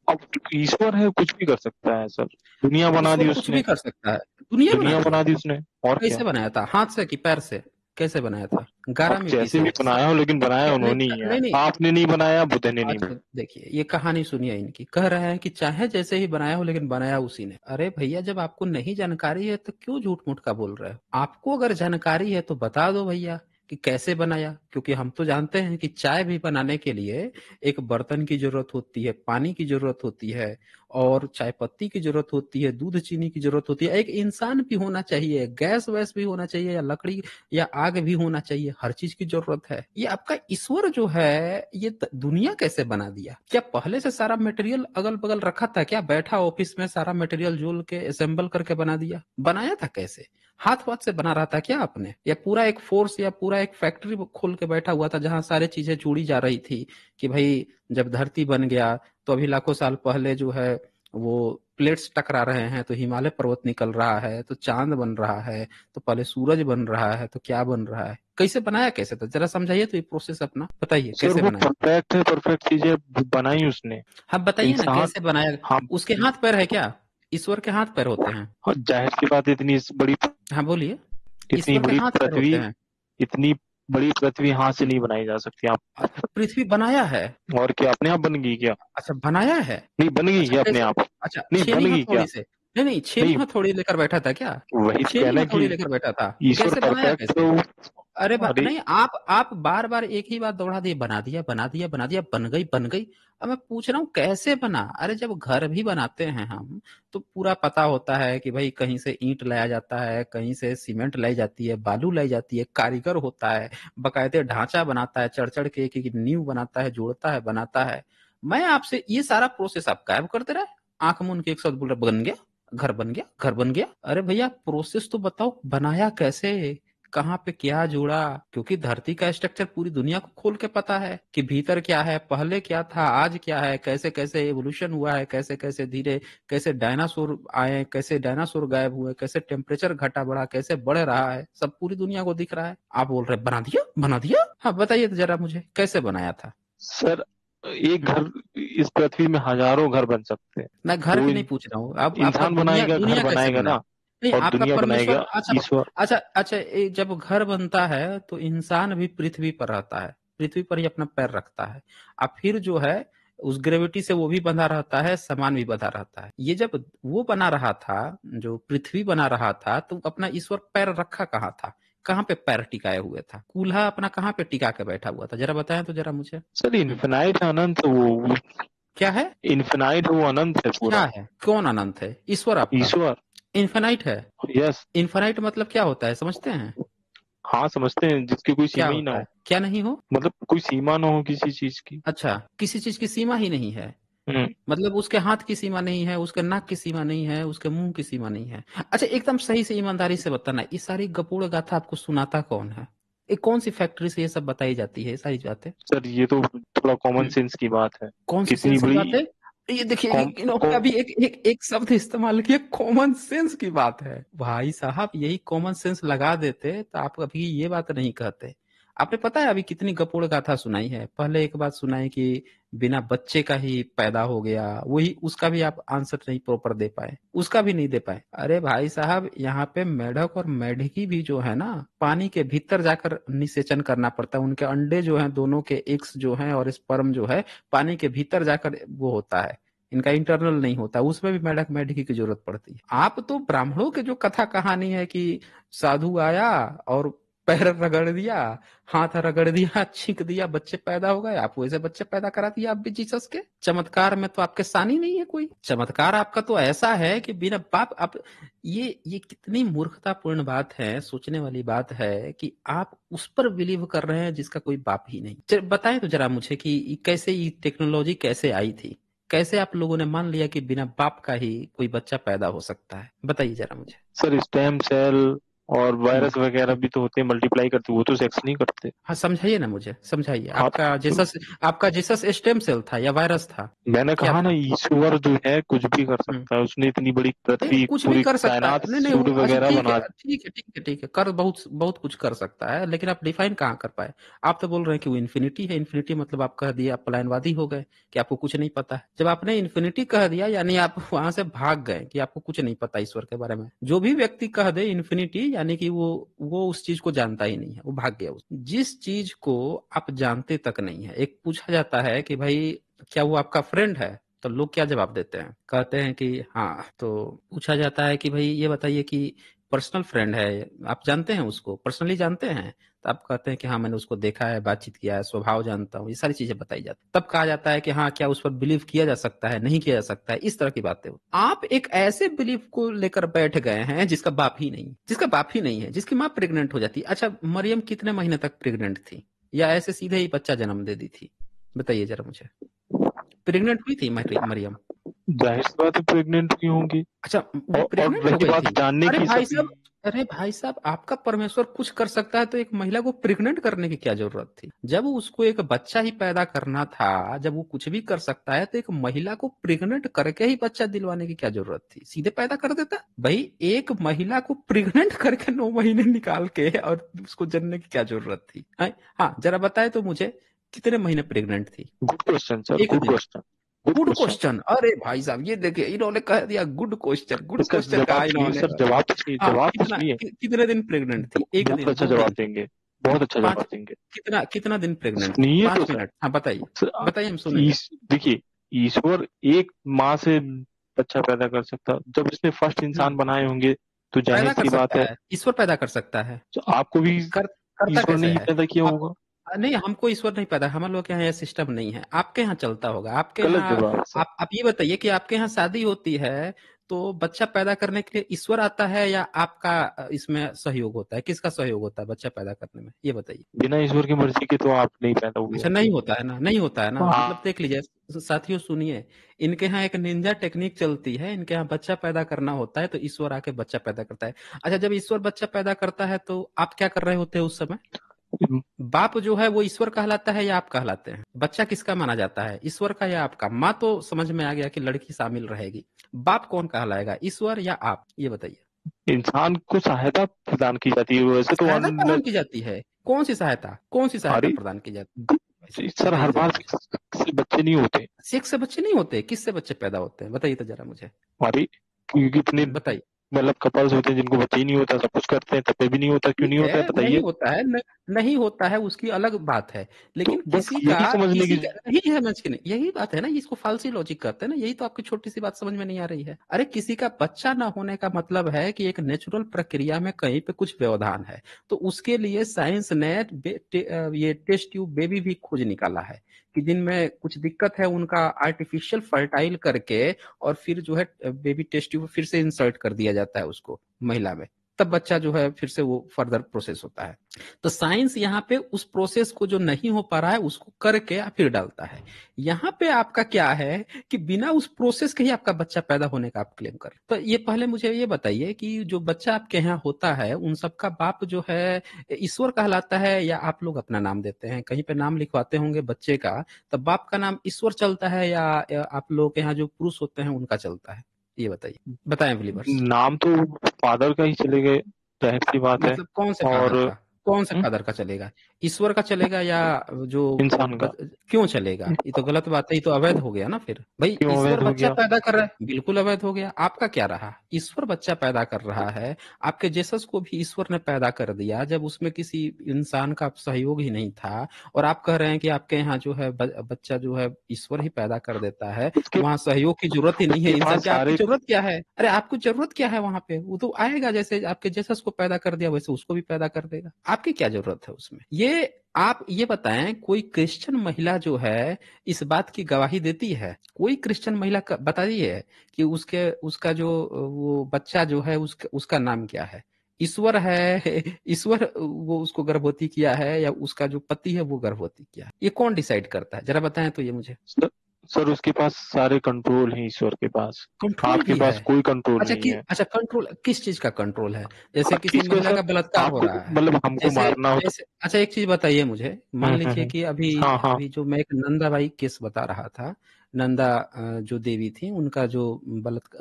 अब ईश्वर है, कुछ भी कर सकता है सर। दुनिया बना दी
ईश्वर कुछ
उसने,
भी कर सकता है? दुनिया बना
दुनिया
दिया?
बना दी उसने, और क्या?
कैसे बनाया था, हाथ से कि पैर से? कैसे बनाया था, गारा
अब
मिट्टी
जैसे
से?
भी बनाया हो, लेकिन बनाया
नहीं
उन्होंने ही है,
नहीं नहीं।
आपने नहीं बनाया, बुद्ध ने नहीं
अच्छा
बनाया।
देखिए, ये कहानी सुनिए इनकी। कह रहे हैं कि चाहे जैसे ही बनाया हो लेकिन बनाया उसी ने। अरे भैया, जब आपको नहीं जानकारी है तो क्यों झूठ मूठ का बोल रहे हो? आपको अगर जानकारी है तो बता दो भैया कि कैसे बनाया, क्योंकि हम तो जानते हैं कि चाय भी बनाने के लिए एक बर्तन की जरूरत होती है, पानी की जरूरत होती है, और चाय पत्ती की जरूरत होती है, दूध चीनी की जरूरत होती है, एक इंसान भी होना चाहिए, गैस वैस भी होना चाहिए, या लकड़ी या आग भी होना चाहिए, हर चीज की जरूरत है। ये आपका ईश्वर जो है ये दुनिया कैसे बना दिया? क्या पहले से सारा मटेरियल अगल बगल रखा था क्या? बैठा ऑफिस में सारा मटेरियल जोल के असेंबल करके बना दिया? बनाया था कैसे? हाथ वाथ से बना रहा था क्या आपने, या पूरा एक फोर्स या पूरा एक फैक्ट्री खोल के बैठा हुआ था जहां सारी चीजें जुड़ी जा रही थी कि भाई जब धरती बन गया तो अभी लाखों साल पहले जो है वो प्लेट्स टकरा रहे हैं तो हिमालय पर्वत निकल रहा है, तो चांद बन रहा है, तो पहले सूरज बन रहा है, तो क्या बन रहा है? कैसे बनाया, कैसे था? जरा समझाइए तो ये प्रोसेस अपना बताइए,
सर
कैसे
वो
बनाया?
परफेक्ट है, परफेक्ट चीजें बनाई उसने।
हाँ बताइए ना
इंसान,
कैसे बनाया।
हम,
उसके हाथ पैर है क्या? ईश्वर के हाथ पैर होते हैं?
और जाहिर सी बात है,
हाँ बोलिए,
इतनी
ईश्वर के
बड़ी
हाथ पैर
पृथ्वी,
होते हैं?
इतनी बड़ी पृथ्वी हाथ से नहीं बनाई जा सकती आप।
अच्छा, पृथ्वी बनाया है?
और क्या अपने आप बन गई क्या?
अच्छा, बनाया है।
नहीं बन गई
अच्छा
क्या अपने
कैसे?
आप?
अच्छा,
नहीं बन
छेनी
गई क्या?
हथौड़ी से? नहीं नहीं, छेनी
नहीं,
हथौड़ी लेकर बैठा था क्या?
वही तो
छेनी
कहना है
हथौड़ी
कि
लेकर बैठा था?
ईश्वर
कैसे बनाया
परफेक्ट
कैसे?
तो
अरे
अरे
नहीं, आप बार बार एक ही बात दोहरा दिए, बना दिया बना दिया बना दिया, बन गई बन गई। अब मैं पूछ रहा हूँ कैसे बना? अरे जब घर भी बनाते हैं हम तो पूरा पता होता है कि भाई कहीं से ईंट लाया जाता है, कहीं से सीमेंट लाई जाती है, बालू लाई जाती है, कारीगर होता है, बकायदे ढांचा बनाता है, चढ़ चढ़ के एक नींव बनाता है, जोड़ता है, बनाता है। मैं आपसे ये सारा प्रोसेस आप गायब करते रहे, आंख मूंद के एक साथ बोल रहे बन गया, घर बन गया, घर बन गया। अरे भैया प्रोसेस तो बताओ, बनाया कैसे, कहाँ पे क्या जोड़ा? क्योंकि धरती का स्ट्रक्चर पूरी दुनिया को खोल के पता है कि भीतर क्या है, पहले क्या था, आज क्या है, कैसे कैसे एवोल्यूशन हुआ है, कैसे कैसे धीरे, कैसे डायनासोर आए, कैसे डायनासोर गायब हुए, कैसे टेम्परेचर घटा बढ़ा, कैसे बढ़ रहा है, सब पूरी दुनिया को दिख रहा है। आप बोल रहे बना दिया बना दिया? हाँ बताइए तो जरा मुझे कैसे बनाया था।
सर, एक घर, इस पृथ्वी में हजारों घर बन सकते हैं।
मैं घर
जो
की नहीं पूछ रहा हूँ, अब आपका
इंसान
दुनिया
बनाएगा घर
दुनिया कैसे
बनाएगा
बना?
ना,
नहीं
और
आपका
दुनिया
परमेश्वर,
बनाएगा
अच्छा
ईश्वर।
अच्छा अच्छा, जब घर बनता है तो इंसान भी पृथ्वी पर रहता है, पृथ्वी पर ही अपना पैर रखता है। अब फिर जो है उस ग्रेविटी से वो भी बंधा रहता है, सामान भी बंधा रहता है। ये जब वो बना रहा था, जो पृथ्वी बना रहा था, तो अपना ईश्वर पैर रखा कहाँ था, कहाँ पे पैर टिकाए हुए था, कूल्हा अपना कहाँ पे टिका के बैठा हुआ था, जरा बताएं तो जरा मुझे।
सर इन्फिनाइट अनंत, वो
क्या है?
इन्फिनाइट, वो अनंत है पूरा।
क्या है? कौन अनंत है? ईश्वर आपका
ईश्वर।
इन्फिनाइट है?
यस।
इनफाइनाइट मतलब क्या होता है, समझते हैं?
हाँ समझते हैं, जिसकी कोई
क्या
सीमा ही ना
होता
हो।
है, क्या नहीं हो?
मतलब कोई सीमा ना हो किसी चीज की।
अच्छा, किसी चीज की सीमा ही नहीं है?
हम्म।
मतलब उसके हाथ की सीमा नहीं है, उसके नाक की सीमा नहीं है, उसके मुंह की सीमा नहीं है। अच्छा एकदम सही से ईमानदारी से बताना, ये सारी गपूड़ गाथा आपको सुनाता कौन है? एक कौन सी फैक्ट्री से ये सब बताई जाती है, ये सारी बातें?
सर ये तो थोड़ा कॉमन सेंस की बात है।
कौन सी
कितनी
सेंस की
बड़ी
बात है? ये देखिए,
कॉम,
इन्होंने
कॉम,
अभी एक शब्द इस्तेमाल किया, कॉमन सेंस की बात है। भाई साहब यही कॉमन सेंस लगा देते तो आप अभी ये बात नहीं कहते। आपने पता है अभी कितनी गपोड़ गाथा सुनाई है? पहले एक बात सुनाई कि बिना बच्चे का ही पैदा हो गया, वही उसका भी आप आंसर नहीं प्रॉपर दे पाए, उसका भी नहीं दे पाए। अरे भाई साहब यहाँ पे मेढक और मेढकी भी जो है ना, पानी के भीतर जाकर निषेचन करना पड़ता है, उनके अंडे जो हैं दोनों के, एग्स जो हैं और स्पर्म जो है, पानी के भीतर जाकर वो होता है, इनका इंटरनल नहीं होता, उसमें भी मेढक मेढकी की जरूरत पड़ती है। आप तो ब्राह्मणों के जो कथा कहानी है कि साधु आया और पैर रगड़ दिया, हाथ रगड़ दिया, छींक दिया, बच्चे पैदा हो गए, आप वैसे बच्चे पैदा करा दिया आप भी जीसस के। चमत्कार में तो आपके सानी नहीं है कोई। चमत्कार आपका तो ऐसा है कि बिना बाप आप, ये कितनी मूर्खतापूर्ण बात है, सोचने वाली बात है कि आप उस पर बिलीव कर रहे हैं जिसका कोई बाप ही नहीं। बताएं तो जरा मुझे कि कैसे ये टेक्नोलॉजी कैसे आई थी, कैसे आप लोगों ने मान लिया कि बिना बाप का ही कोई बच्चा पैदा हो सकता है, बताइए जरा मुझे।
सर स्टेम सेल और
हम्म,
वायरस वगैरह भी तो होते हैं, मल्टीप्लाई करते, वो तो सेक्स नहीं करते।
हाँ समझाइए ना मुझे, समझाइए।
हाँ तो
आपका जीसस स्टेम सेल था या वायरस था?
मैंने
क्या
कहा ना,
था?
ईश्वर जो है कुछ भी कर
हम्म,
सकता है। उसने इतनी बड़ी
नहीं
पृथ्वी,
कुछ भी
पूरी
कर सकता है,
कायनात,
नहीं नहीं
सूर्य
अच्छा
वगैरह
ठीक है
बना।
ठीक है ठीक है ठीक है, कर बहुत बहुत कुछ कर सकता है, लेकिन आप डिफाइन कहाँ कर पाए? आप तो बोल रहे हैं कि वो इन्फिनिटी है, इन्फिनिटी मतलब आप कह दिए, आप पलायनवादी हो गए कि आपको कुछ नहीं पता है। जब आपने इन्फिनिटी कह दिया यानी आप वहां से भाग गए कि आपको कुछ नहीं पता ईश्वर के बारे में। जो भी व्यक्ति कह दे इन्फिनिटी यानी कि वो उस चीज को जानता ही नहीं है, वो भाग गया। जिस चीज को आप जानते तक नहीं है, एक पूछा जाता है कि भाई क्या वो आपका फ्रेंड है, तो लोग क्या जवाब देते हैं? कहते हैं कि हाँ। तो पूछा जाता है कि भाई ये बताइए कि पर्सनल फ्रेंड है, आप जानते हैं उसको, पर्सनली जानते हैं? तो आप कहते हैं कि हाँ मैंने उसको देखा है, बातचीत किया है, स्वभाव जानता हूँ, ये सारी चीजें बताई जाती। तब कहा जाता है कि हाँ क्या उस पर बिलीव किया जा सकता है, नहीं किया जा सकता है, इस तरह की बातें हो। आप एक ऐसे बिलीव को लेकर बैठ गए हैं जिसका बाप ही नहीं, जिसका बाप ही नहीं है, जिसकी माँ प्रेग्नेंट हो जाती है। अच्छा मरियम कितने महीने तक प्रेग्नेंट थी, या ऐसे सीधे ही बच्चा जन्म दे दी थी? बताइए जरा मुझे। प्रेग्नेंट हुई थी मरियम?
जाहिर सी बात है प्रेग्नेंट हुई होंगी।
अच्छा वो
और
प्रेग्नेंट हो
रही
गई
बात
थी?
जानने
अरे
की,
भाई
सभी।
साहब, अरे भाई साहब, आपका परमेश्वर कुछ कर सकता है तो एक महिला को प्रेग्नेंट करने की क्या जरूरत थी? जब उसको एक बच्चा ही पैदा करना था, जब वो कुछ भी कर सकता है तो एक महिला को प्रेग्नेंट करके ही बच्चा दिलवाने की क्या जरूरत थी? सीधे पैदा कर देता भाई। एक महिला को प्रेग्नेंट करके 9 महीने निकाल के और उसको जनने की क्या जरूरत थी? हाँ जरा बताए तो मुझे, कितने महीने प्रेग्नेंट थी?
गुड क्वेश्चन सर,
एक
गुड
दिन।
Question, good
good
question.
Question, अरे भाई साहब ये देखिए इन्होंने कह दिया गुड क्वेश्चन, गुड
इसका
क्वेश्चन कहा
जवाब सुनिए
इन्होंने।
सर, जवाब तो सुनिए,
हाँ
जवाब तो
कितना
सुनिए।
कितने दिन प्रेग्नेंट थी? एक
बहुत
दिन,
अच्छा
2
जवाब
दिन,
देंगे, बहुत अच्छा
5?
जवाब देंगे।
कितना कितना दिन प्रेग्नेंट थी?
सुनिए तो
5
सर।
मिनट, हाँ बताइए,
सर,
बताइए हम सुनेंगे।
देखिए, ईश्वर एक माँ से बच्चा पैदा कर सकता। जब इसने फर्स्ट
हाँ
इंसान बनाए होंगे तो जाहिर
पैदा कर
सी बात
सकता
है,
है, ईश्वर पैदा कर सकता है।
तो आपको भी
कर करता
ईश्वर
कैसे
ने ही
है?
पैदा किया
आप
होगा।
नहीं, हमको ईश्वर नहीं पैदा, हम लोग के यहाँ यह सिस्टम नहीं है, आपके यहाँ चलता होगा। आपके
गलत
यहाँ
जवाब सर।
आप ये बताइए कि आपके यहाँ शादी होती है तो बच्चा पैदा करने के लिए ईश्वर आता है या आपका इसमें सहयोग होता है? किसका सहयोग होता है बच्चा पैदा करने में, ये बताइए?
बिना ईश्वर की मर्जी के तो आप नहीं पैदा हुए
अच्छा,
होंगे।
नहीं होता है ना, नहीं होता है ना, मतलब
हाँ।
देख लीजिए साथियों, सुनिए, इनके यहाँ एक निंजा टेक्निक चलती है, इनके यहाँ बच्चा पैदा करना होता है तो ईश्वर आके बच्चा पैदा करता है। अच्छा, जब ईश्वर बच्चा पैदा करता है तो आप क्या कर रहे होते हैं उस समय? बाप जो है वो ईश्वर कहलाता है या आप कहलाते हैं? बच्चा किसका माना जाता है, ईश्वर का या आपका? माँ तो समझ में आ गया कि लड़की शामिल रहेगी, बाप कौन कहलाएगा, ईश्वर या आप, ये बताइए?
इंसान को सहायता प्रदान की जाती है, वैसे तो
सहायता प्रदान की जाती है? कौन सी सहायता, कौन सी सहायता
अरे
प्रदान की जाती है?
सर,
बताइए
हर
जरा
बार
मुझे।
से बच्चे नहीं होते।
सेक्स से बच्चे नहीं होते? किससे बच्चे पैदा होते हैं, बताइए तो जरा मुझे,
अरे क्योंकि इतने
बताइए।
मतलब कपल्स होते हैं जिनको बच्चे ही नहीं होता, सब कुछ करते हैं तब भी नहीं होता, क्यों
ठीक
नहीं होता है
है, नहीं
बताइए।
होता है नहीं होता है, उसकी अलग बात है,
तो
लेकिन
बस यही समझने की।
नहीं है, समझ के नहीं, यही बात है ना, इसको फालसी लॉजिक करते हैं ना, यही तो आपकी छोटी सी बात समझ में नहीं आ रही है। अरे किसी का बच्चा ना होने का मतलब है कि एक नेचुरल प्रक्रिया में कहीं पे कुछ व्यवधान है, तो उसके लिए साइंस ने ये टेस्ट ट्यूब बेबी भी खोज निकाला है कि जिनमें कुछ दिक्कत है उनका आर्टिफिशियल फर्टाइल करके और फिर जो है बेबी टेस्ट ट्यूब फिर से इंसर्ट कर दिया जाता है उसको महिला में, तब बच्चा जो है फिर से वो फर्दर प्रोसेस होता है। तो साइंस यहाँ पे उस प्रोसेस को जो नहीं हो पा रहा है उसको करके फिर डालता है। यहाँ पे आपका क्या है कि बिना उस प्रोसेस के ही आपका बच्चा पैदा होने का आप क्लेम कर, तो ये पहले मुझे ये बताइए कि जो बच्चा आपके यहाँ होता है उन सबका बाप जो है ईश्वर कहलाता है या आप लोग अपना नाम देते हैं? कहीं पे नाम लिखवाते होंगे बच्चे का, तब बाप का नाम ईश्वर चलता है या आप लोग के यहाँ जो पुरुष होते हैं उनका चलता है, ये बताइए, बताएं बिलीवर्स।
नाम तो फादर का ही चले गए, जाहिर सी बात है।
मतलब कौन से फादर
और
का, कौन से फादर का चलेगा, ईश्वर का चलेगा या जो
इंसान का
क्यों चलेगा? ये तो गलत बात है, ये तो अवैध हो गया ना फिर भाई।
क्यों
ईश्वर
अवैध हो
बच्चा
गया?
पैदा कर रहा है, बिल्कुल अवैध हो गया। आपका क्या रहा, ईश्वर बच्चा पैदा कर रहा है, आपके जेसस को भी ईश्वर ने पैदा कर दिया जब उसमें किसी इंसान का सहयोग ही नहीं था, और आप कह रहे हैं कि आपके यहाँ जो है बच्चा जो है ईश्वर ही पैदा कर देता है,
उसके
वहां सहयोग की जरूरत ही नहीं है
उसके
इंसान
पास
की। आपकी
सारे
जरूरत क्या है? अरे आपको जरूरत क्या है वहां पे? वो तो आएगा, जैसे आपके जेसस को पैदा कर दिया वैसे उसको भी पैदा कर देगा, आपकी क्या जरूरत है उसमें? ये आप ये बताएं, कोई क्रिश्चियन महिला जो है इस बात की गवाही देती है? कोई क्रिश्चियन महिला बताइए कि उसका जो वो बच्चा जो है उसका नाम क्या है? ईश्वर है ईश्वर वो उसको गर्भवती किया है या उसका जो पति है वो गर्भवती किया है? ये कौन डिसाइड करता है, जरा बताएं तो ये मुझे।
सर उसके पास सारे कंट्रोल हैं, ईश्वर के पास।
कंट्रोल
आपके
भी
पास
है?
कोई कंट्रोल नहीं है।
अच्छा, कंट्रोल किस चीज का कंट्रोल है? जैसे
हर
किसी
चीज को
महिला
सर,
का बलात्कार हो
आपको
रहा है,
मतलब हमको
जैसे
मारना हो तो।
जैसे अच्छा एक चीज बताइए मुझे, मान लीजिए
हम्म।
कि अभी
हाँ हाँ।
अभी जो मैं एक नंदाबाई केस बता रहा था, नंदा जो देवी थी उनका जो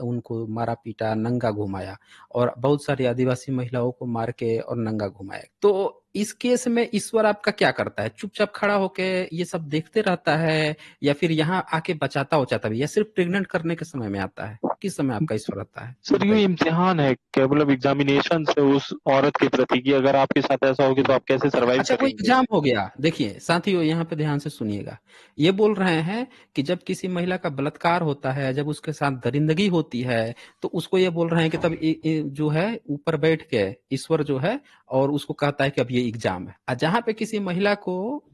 उनको मारा पीटा, नंगा घुमाया और बहुत सारी आदिवासी महिलाओं को मार के और नंगा घुमाया, तो इस केस में ईश्वर आपका क्या करता है? चुपचाप खड़ा होके ये सब देखते रहता है या फिर यहाँ आके बचाता उचाता भी, या सिर्फ प्रेग्नेंट करने के समय में आता है? किस समय आपका ईश्वर आता है,
सर ये
बताइए?
इम्तिहान है, क्या मतलब एग्जामिनेशन है उस औरत के प्रति कि अगर आपके साथ ऐसा होगी तो आप कैसे सरवाइव
अच्छा, वो
करेंगे।
एग्जाम हो गया। देखिए साथियों, यहाँ पे ध्यान से सुनिएगा, ये बोल रहे हैं कि जब किसी महिला का बलात्कार होता है, जब उसके साथ दरिंदगी होती है, तो उसको ये बोल रहे हैं कि तब जो है ऊपर बैठ के ईश्वर जो है और उसको कहता है कि अब ये एग्जाम है। और जहाँ पे किसी महिला को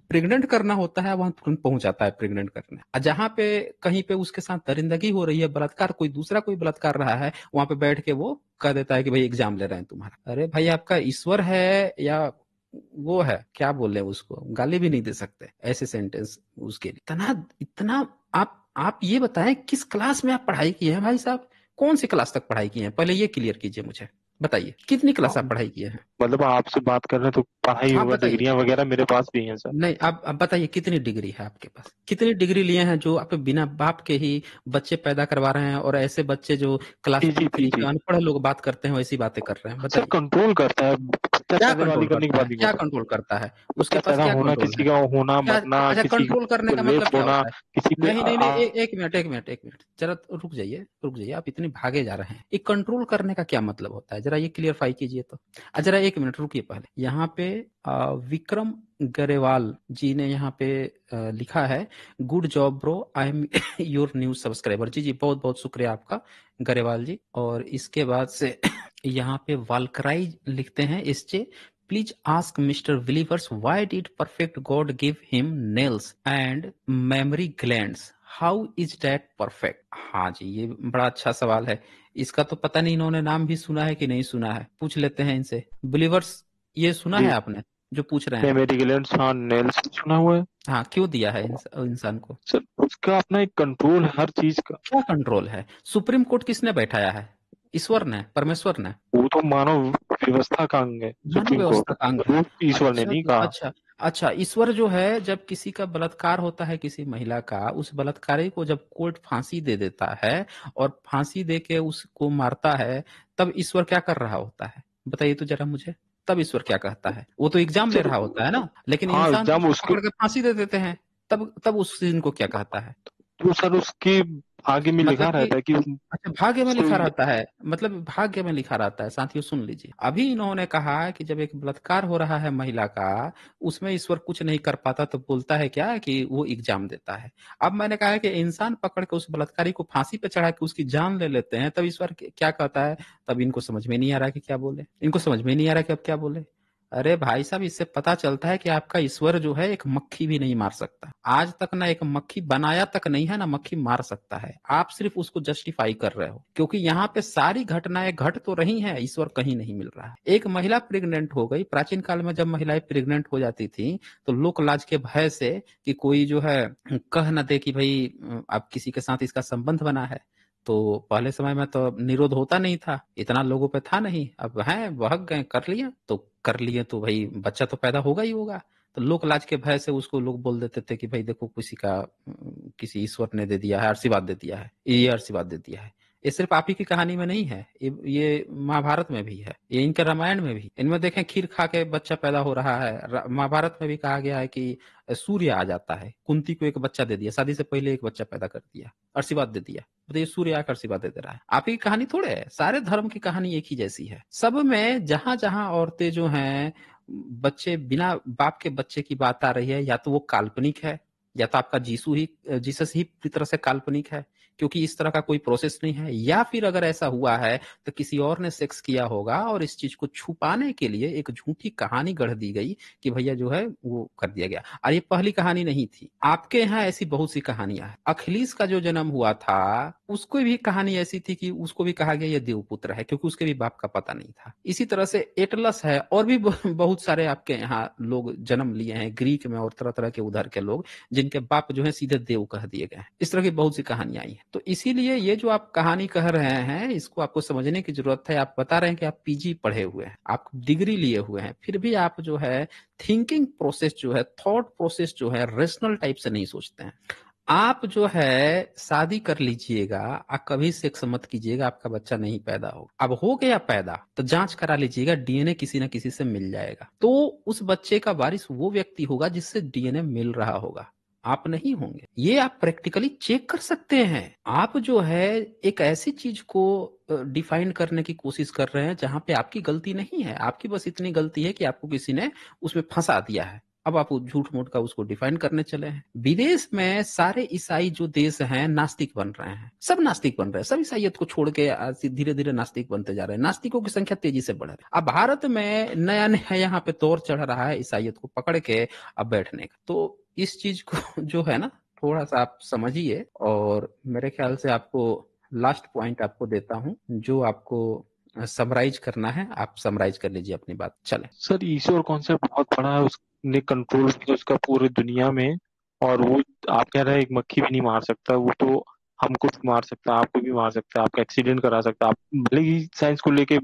प्रेग्नेंट करना होता है वहां तुरंत पहुंच जाता है प्रेग्नेंट करने, और जहाँ पे कहीं पे उसके साथ दरिंदगी हो रही है, बलात्कार कोई दूसरा कोई बलात्कार रहा है, वहां पे बैठ के वो कह देता है कि भाई एग्जाम ले रहे हैं तुम्हारा। अरे भाई, आपका ईश्वर है या वो है, क्या बोले उसको, गाली भी नहीं दे सकते ऐसे सेंटेंस उसके लिए। इतना इतना आप ये बताएं किस क्लास में आप पढ़ाई किए हैं भाई साहब? कौन सी क्लास तक पढ़ाई किए हैं, पहले ये क्लियर कीजिए मुझे, बताइए कितनी क्लास आप पढ़ाई किए हैं?
मतलब आपसे बात कर रहे हैं तो पढ़ाई
आप
होगा,
बताइए।
डिग्रियां वगैरह मेरे पास भी हैं सर।
नहीं, आप बताइए कितनी डिग्री है आपके पास, कितनी डिग्री लिए हैं जो आप बिना बाप के ही बच्चे पैदा करवा रहे हैं, और ऐसे बच्चे जो क्लास
जी
2
जी
3
जी।
के अनपढ़ लोग बात करते हैं वैसी बातें कर रहे हैं,
सर
बताइए।
कंट्रोल करता है, बच्चा
क्या
पैदा वाली
कंट्रोल
करने की
करता
बात
है,
नहीं
क्या
बोल रहा।
कंट्रोल करता है?
बच्चा
उसके पास
पैदा
क्या
होना,
कंट्रोल
किसी
है?
का होना,
क्या?
मरना,
अच्छा,
किसी
कंट्रोल करने
को
का
रेप
मतलब क्या
होना,
होता है?
किसी पे
नहीं नहीं नहीं, एक मिनट एक मिनट एक मिनट, जरा रुक जाइए रुक जाइए, आप इतने भागे जा रहे हैं। ये कंट्रोल करने का क्या मतलब होता है, जरा ये क्लियरफाई कीजिए तो। जरा एक मिनट रुकिए, पहले यहाँ पे विक्रम गरेवाल जी ने यहाँ पे लिखा है, good job bro, I am your new subscriber. जी जी, बहुत बहुत शुक्रिया आपका गरेवाल जी। और इसके बाद से यहाँ पे वालक्राई लिखते हैं, SJ please ask mister believers why did perfect God give him nails and mammary glands, how is that perfect. हाँ जी, ये बड़ा अच्छा सवाल है। इसका तो पता नहीं इन्होंने नाम भी सुना है कि नहीं सुना है, पूछ लेते हैं इनसे। बिलीवर्स, ये सुना है
जी,
आपने जो पूछ रहे हैं?
मेमोरी ग्लैंड्स, हाँ, नेल्स सुना हुआ है।
हाँ, क्यों दिया है इंसान को?
सर उसका अपना एक कंट्रोल है हर चीज का।
क्या कंट्रोल है? सुप्रीम कोर्ट किसने बैठाया है? ईश्वर ने, परमेश्वर ने।
वो तो मानव व्यवस्था का अंग है
मानव
सुप्रीम
व्यवस्था
कोर्ट।
का अंग है।
वो ईश्वर ने
अच्छा
नहीं
तो
कहा।
अच्छा, अच्छा, ईश्वर जो है, जब किसी का बलात्कार होता है किसी महिला का, उस बलात्कारी को जब कोर्ट फांसी दे देता है और फांसी दे के उसको मारता है, तब ईश्वर क्या कर रहा होता है? बताइए तो जरा मुझे। तब ईश्वर क्या कहता है? वो तो एग्जाम ले
सर
रहा होता है ना, लेकिन
हाँ,
इंसान तो
एग्जाम
उसको
उसके,
पकड़ के फांसी दे देते हैं। तब उस दिन को क्या कहता है?
तो सर उसके आगे में
मतलब
लिखा
कि
रहता है कि
अच्छा, भाग्य में लिखा
कोई।
रहता है, मतलब भाग्य में लिखा रहता है। साथियों सुन लीजिए, अभी इन्होंने कहा कि जब एक बलात्कार हो रहा है महिला का, उसमें ईश्वर कुछ नहीं कर पाता, तो बोलता है क्या कि वो एग्जाम देता है। अब मैंने कहा है कि इंसान पकड़ के उस बलात्कारी को फांसी पे चढ़ा के उसकी जान ले लेते हैं, तब ईश्वर क्या कहता है? तब इनको समझ में नहीं आ रहा कि क्या बोले, इनको समझ में नहीं आ रहा कि अब क्या बोले। अरे भाई साहब, इससे पता चलता है कि आपका ईश्वर जो है एक मक्खी भी नहीं मार सकता। आज तक ना एक मक्खी बनाया तक नहीं है, ना मक्खी मार सकता है। आप सिर्फ उसको जस्टिफाई कर रहे हो, क्योंकि यहाँ पे सारी घटनाएं घट तो रही हैं, ईश्वर कहीं नहीं मिल रहा है। एक महिला प्रेग्नेंट हो गई। प्राचीन काल में जब महिलाएं प्रेग्नेंट हो जाती थी, तो लोक लाज के भय से कि कोई जो है कह न दे कि भाई अब किसी के साथ इसका संबंध बना है, तो पहले समय में तो निरोध होता नहीं था, इतना लोगों पे था नहीं। अब है, बहक गए, कर लिए तो भाई बच्चा तो पैदा होगा ही होगा। तो लोक लाज के भय से उसको लोग बोल देते थे कि भाई देखो, किसी ईश्वर ने दे दिया है, आशीर्वाद दे दिया है, ये आशीर्वाद दे दिया है। ये सिर्फ आप ही की कहानी में नहीं है, ये महाभारत में भी है, ये इनके रामायण में भी। इनमें देखें, खीर खा के बच्चा पैदा हो रहा है। महाभारत में भी कहा गया है कि सूर्य आ जाता है, कुंती को एक बच्चा दे दिया, शादी से पहले एक बच्चा पैदा कर दिया, आशीर्वाद दे दिया। बताइए, सूर्य आकर आशीर्वाद दे दे रहा है। आप ही की कहानी थोड़े है, सारे धर्म की कहानी एक ही जैसी है। सब में जहां जहां औरतें जो हैं, बच्चे बिना बाप के बच्चे की बात आ रही है, या तो वो काल्पनिक है, या तो आपका जीसस ही पूरी तरह से काल्पनिक है, क्योंकि इस तरह का कोई प्रोसेस नहीं है। या फिर अगर ऐसा हुआ है तो किसी और ने सेक्स किया होगा, और इस चीज को छुपाने के लिए एक झूठी कहानी गढ़ दी गई कि भैया जो है वो कर दिया गया। और ये पहली कहानी नहीं थी, आपके यहाँ ऐसी बहुत सी कहानियां हैं। अखिलेश का जो जन्म हुआ था, उसको भी कहानी ऐसी थी कि उसको भी कहा गया ये देवपुत्र है, क्योंकि उसके भी बाप का पता नहीं था। इसी तरह से एटलस है, और भी बहुत सारे आपके यहाँ लोग जन्म लिए हैं ग्रीक में, और तरह तरह के उधर के लोग जिनके बाप जो है सीधे देव कह दिए गए हैं। इस तरह की बहुत सी कहानियां आई हैं। तो इसीलिए ये जो आप कहानी कह रहे हैं, इसको आपको समझने की जरूरत है। आप बता रहे हैं कि आप पीजी पढ़े हुए हैं, आप डिग्री लिए हुए हैं, फिर भी आप जो है थिंकिंग प्रोसेस जो है, थॉट प्रोसेस जो है, रेशनल टाइप से नहीं सोचते हैं। आप जो है शादी कर लीजिएगा, आप कभी सेक्स मत कीजिएगा, आपका बच्चा नहीं पैदा हो। अब हो गया पैदा तो जांच करा लीजिएगा, डीएनए किसी न किसी से मिल जाएगा, तो उस बच्चे का वारिस वो व्यक्ति होगा जिससे डीएनए मिल रहा होगा, आप नहीं होंगे। ये आप प्रैक्टिकली चेक कर सकते हैं। आप जो है एक ऐसी चीज को डिफाइन करने की कोशिश कर रहे हैं जहां पे आपकी गलती नहीं है, आपकी बस इतनी गलती है कि आपको किसी ने उसमें फंसा दिया है। अब आप झूठ मूठ का उसको डिफाइन करने चले हैं। विदेश में सारे ईसाई जो देश हैं नास्तिक बन रहे हैं, सब नास्तिक बन रहे हैं, सब ईसाइयत को छोड़ के धीरे धीरे नास्तिक बनते जा रहे हैं। नास्तिकों की संख्या तेजी से बढ़ रही है। अब भारत में नया नया यहाँ पे दौर चढ़ रहा है ईसाइयत को पकड़ के अब बैठने का। तो इस चीज को जो है ना, थोड़ा सा आप समझिए। और मेरे ख्याल से आपको लास्ट पॉइंट आपको देता हूं, जो आपको समराइज करना है, आप समराइज कर लीजिए अपनी बात। चले
सर ईश्वर कॉन्सेप्ट बहुत बड़ा है, उसने कंट्रोल किया उसका पूरे दुनिया में। और वो आप कह रहे हैं एक मक्खी भी नहीं मार सकता, वो तो हमको भी मार सकता है, आपको भी मार सकता है, आपका एक्सीडेंट करा सकता है। आप भले ही साइंस को लेके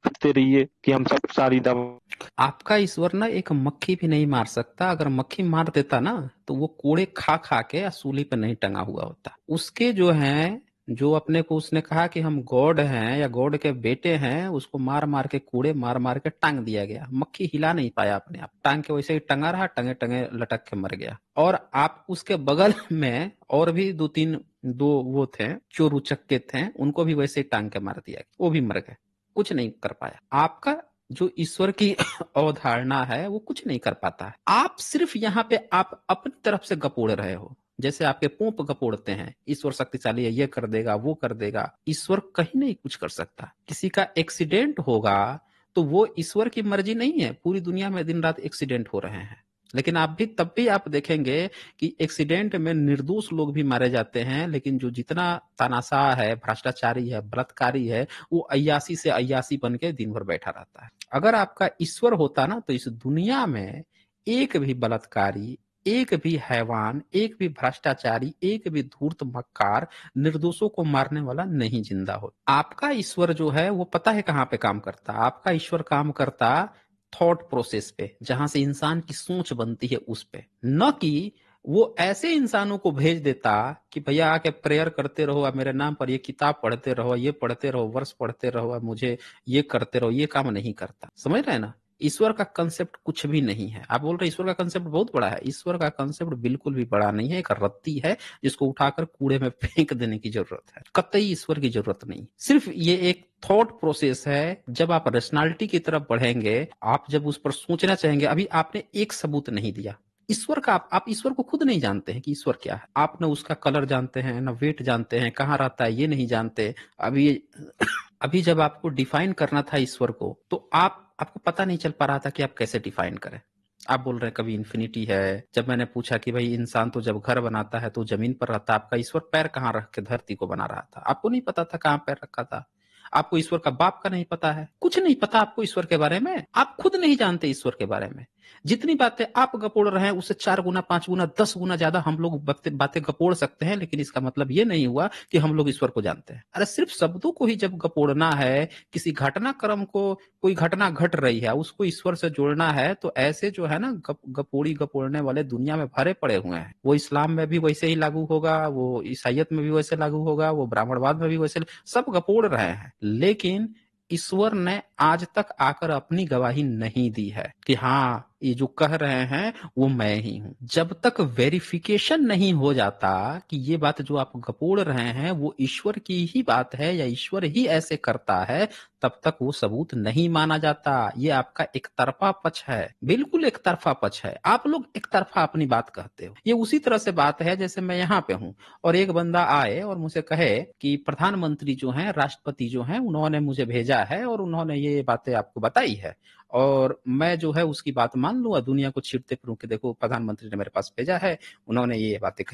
फिरते रहिए कि हम सब सारी दवा।
आपका ईश्वर ना एक मक्खी भी नहीं मार सकता। अगर मक्खी मार देता ना, तो वो कोड़े खा खा के सूली पे नहीं टंगा हुआ होता। उसके जो हैं, जो अपने को उसने कहा कि हम गॉड हैं या गॉड के बेटे हैं, उसको मार मार के कूड़े मार मार के टांग दिया गया। मक्खी हिला नहीं पाया अपने आप, टांग के वैसे ही टंगा रहा, टंगे टंगे लटक के मर गया। और आप उसके बगल में और भी दो वो थे चोर उचक्के थे, उनको भी वैसे ही टांग के मार दिया, वो भी मर गए, कुछ नहीं कर पाया। आपका जो ईश्वर की अवधारणा है वो कुछ नहीं कर पाता है। आप सिर्फ यहाँ पे आप अपनी तरफ से गपोड़ रहे हो, जैसे आपके पोंप गपोड़ते हैं, ईश्वर शक्तिशाली है, ये कर देगा वो कर देगा। ईश्वर कहीं नहीं कुछ कर सकता। किसी का एक्सीडेंट होगा तो वो ईश्वर की मर्जी नहीं है। पूरी दुनिया में दिन रात एक्सीडेंट हो रहे हैं, लेकिन आप भी तब भी आप देखेंगे कि एक्सीडेंट में निर्दोष लोग भी मारे जाते हैं, लेकिन जो जितना तानाशाह है, भ्रष्टाचारी है, बलात्कारी है, वो अय्यासी से अय्यासी बन के दिन भर बैठा रहता है। अगर आपका ईश्वर होता ना, तो इस दुनिया में एक भी बलात्कारी, एक भी हैवान, एक भी भ्रष्टाचारी, एक भी धूर्त मक्कार निर्दोषों को मारने वाला नहीं जिंदा हो। आपका ईश्वर जो है वो पता है कहाँ पे काम करता? आपका ईश्वर काम करता थॉट प्रोसेस पे, जहां से इंसान की सोच बनती है उस पे, न कि वो ऐसे इंसानों को भेज देता कि भैया आके प्रेयर करते रहो, मेरे नाम पर ये किताब पढ़ते रहो, ये पढ़ते रहो, वर्ष पढ़ते रहो, मुझे ये करते रहो। ये काम नहीं करता। समझ रहे हैं ना? ईश्वर का कंसेप्ट कुछ भी नहीं है। आप बोल रहे ईश्वर का कंसेप्ट बहुत बड़ा है। ईश्वर का कंसेप्ट बिल्कुल भी बड़ा नहीं है। एक रत्ती है जिसको उठाकर कूड़े में फेंक देने की जरूरत है। कतई ईश्वर की जरूरत नहीं। सिर्फ ये एक थॉट प्रोसेस है। जब आप रैशनैलिटी की तरफ बढ़ेंगे, आप जब उस पर सोचना चाहेंगे। अभी आपने एक सबूत नहीं दिया ईश्वर का। आप ईश्वर को खुद नहीं जानते हैं कि ईश्वर क्या है। आप न उसका कलर जानते हैं, न वेट जानते हैं, कहाँ रहता है ये नहीं जानते। अभी जब आपको डिफाइन करना था ईश्वर को, तो आपको पता नहीं चल पा रहा था कि आप कैसे डिफाइन करें। आप बोल रहे हैं कभी इन्फिनिटी है। जब मैंने पूछा कि भाई इंसान तो जब घर बनाता है तो जमीन पर रहता है, आपका ईश्वर पैर कहाँ रख के धरती को बना रहा था? आपको नहीं पता था कहाँ पैर रखा था। आपको ईश्वर का बाप का नहीं पता है, कुछ नहीं पता आपको ईश्वर के बारे में। आप खुद नहीं जानते ईश्वर के बारे में। जितनी बातें आप गपोड़ रहे हैं उससे 4 गुना, 5 गुना, 10 गुना ज्यादा हम लोग बातें गपोड़ सकते हैं, लेकिन इसका मतलब ये नहीं हुआ कि हम लोग ईश्वर को जानते हैं। अरे सिर्फ शब्दों को ही जब गपोड़ना है, किसी घटनाक्रम को, कोई घटना घट रही है उसको ईश्वर से जोड़ना है, तो ऐसे जो है ना गपोड़ने वाले दुनिया में भरे पड़े हुए हैं। वो इस्लाम में भी वैसे ही लागू होगा, वो ईसाइयत में भी वैसे लागू होगा, वो ब्राह्मणवाद में भी वैसे, सब गपोड़ रहे हैं। लेकिन ईश्वर ने आज तक आकर अपनी गवाही नहीं दी है कि हाँ ये जो कह रहे हैं वो मैं ही हूं। जब तक वेरिफिकेशन नहीं हो जाता कि ये बात जो आप गपोड़ रहे हैं वो ईश्वर की ही बात है या ईश्वर ही ऐसे करता है, तब तक वो सबूत नहीं माना जाता। ये आपका एक तरफा पक्ष है, बिल्कुल एक तरफा पक्ष है। आप लोग एक तरफा अपनी बात कहते हो। ये उसी तरह से बात है जैसे मैं यहाँ पे हूँ और एक बंदा आए और मुझे कहे कि प्रधानमंत्री जो है, राष्ट्रपति जो है, उन्होंने मुझे भेजा है और उन्होंने ये बातें आपको बताई है, और मैं जो है उसकी बात मान लूं, दुनिया को छीटते फिरूं कि देखो प्रधानमंत्री ने मेरे पास भेजा है, उन्होंने ये बातें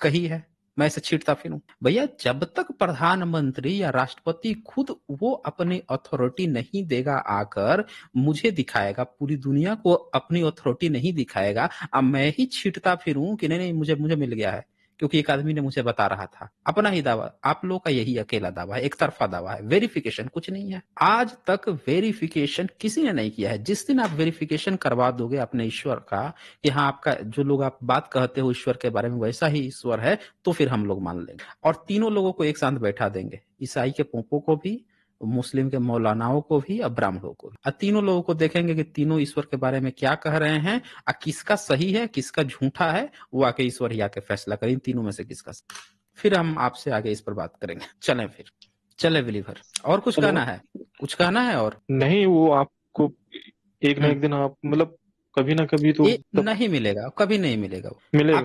कही है, मैं इसे छीटता फिरूं। भैया जब तक प्रधानमंत्री या राष्ट्रपति खुद वो अपनी अथॉरिटी नहीं देगा, आकर मुझे दिखाएगा, पूरी दुनिया को अपनी अथॉरिटी नहीं दिखाएगा, अब मैं ही छीटता फिरूं कि नहीं मुझे मिल गया है क्योंकि एक आदमी ने मुझे बता रहा था, अपना ही दावा। आप लोग का यही अकेला दावा है, एक तरफा दावा है, वेरिफिकेशन कुछ नहीं है। आज तक वेरिफिकेशन किसी ने नहीं किया है। जिस दिन आप वेरिफिकेशन करवा दोगे अपने ईश्वर का कि हाँ आपका जो लोग आप बात कहते हो ईश्वर के बारे में वैसा ही ईश्वर है, तो फिर हम लोग मान लेंगे और तीनों लोगों को एक साथ बैठा देंगे, ईसाई के पोपों को भी, मुस्लिम के मौलानाओं को भी और ब्राह्मणों को भी। तीनों लोगों को देखेंगे कि तीनों ईश्वर के बारे में क्या कह रहे हैं और किसका सही है किसका झूठा है, वो आके ईश्वर ही आके फैसला करें तीनों में से किसका। फिर हम आपसे आगे इस पर बात करेंगे। चले बिलीवर, और कुछ कहना है? और
नहीं, वो आपको एक ना एक दिन आप मतलब कभी ना कभी तो
नहीं मिलेगा, कभी नहीं मिलेगा।
मिलेगा।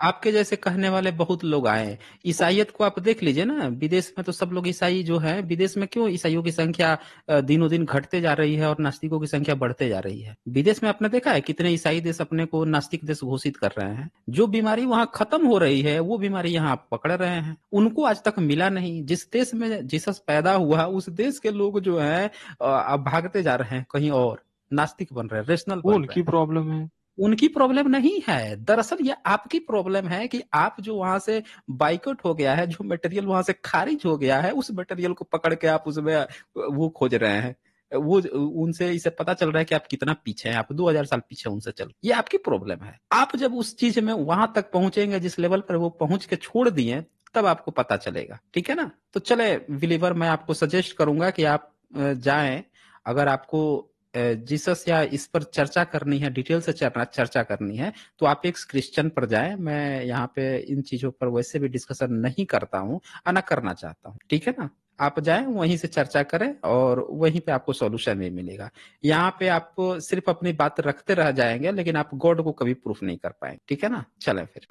आपके जैसे कहने वाले बहुत लोग आए हैं। ईसाइयत को आप देख लीजिए ना, विदेश में तो सब लोग ईसाई जो है, विदेश में क्यों ईसाइयों की संख्या दिनों दिन घटते जा रही है और नास्तिकों की संख्या बढ़ते जा रही है। विदेश में आपने देखा है कितने ईसाई देश अपने को नास्तिक देश घोषित कर रहे हैं। जो बीमारी वहां खत्म हो रही है वो बीमारी यहाँ पकड़ रहे हैं। उनको आज तक मिला नहीं। जिस देश में जीसस पैदा हुआ उस देश के लोग जो है अब भागते जा रहे हैं कहीं और, नास्तिक बन रहे हैं, रेशनल बन रहे हैं।
उनकी प्रॉब्लम है,
उनकी प्रॉब्लम नहीं है। दरअसल ये आपकी प्रॉब्लम है कि आप जो वहां से बाइकआउट हो गया है, जो मटेरियल वहां से खारिज हो गया है, उस मटेरियल को पकड़ के आप उसमें वो खोज रहे हैं। वो उनसे इसे पता चल रहा है कि आप कितना पीछे हैं, आप 2000 साल पीछे उनसे चल। ये आपकी प्रॉब्लम है। आप जब उस चीज में वहां तक पहुंचेंगे जिस लेवल पर वो पहुंच के छोड़ दिए, तब आपको पता चलेगा। ठीक है ना? तो चले बिलीवर, मैं आपको सजेस्ट करूंगा कि आप जाएं। अगर आपको जीसस या इस पर चर्चा करनी है, डिटेल से चर्चा करनी है, तो आप एक क्रिश्चियन पर जाएं। मैं यहाँ पे इन चीजों पर वैसे भी डिस्कशन नहीं करता हूँ, ना करना चाहता हूँ। ठीक है ना? आप जाएं, वहीं से चर्चा करें और वहीं पे आपको सॉल्यूशन भी मिलेगा। यहाँ पे आप सिर्फ अपनी बात रखते रह जाएंगे, लेकिन आप गॉड को कभी प्रूफ नहीं कर पाएंगे। ठीक है ना? चलें फिर।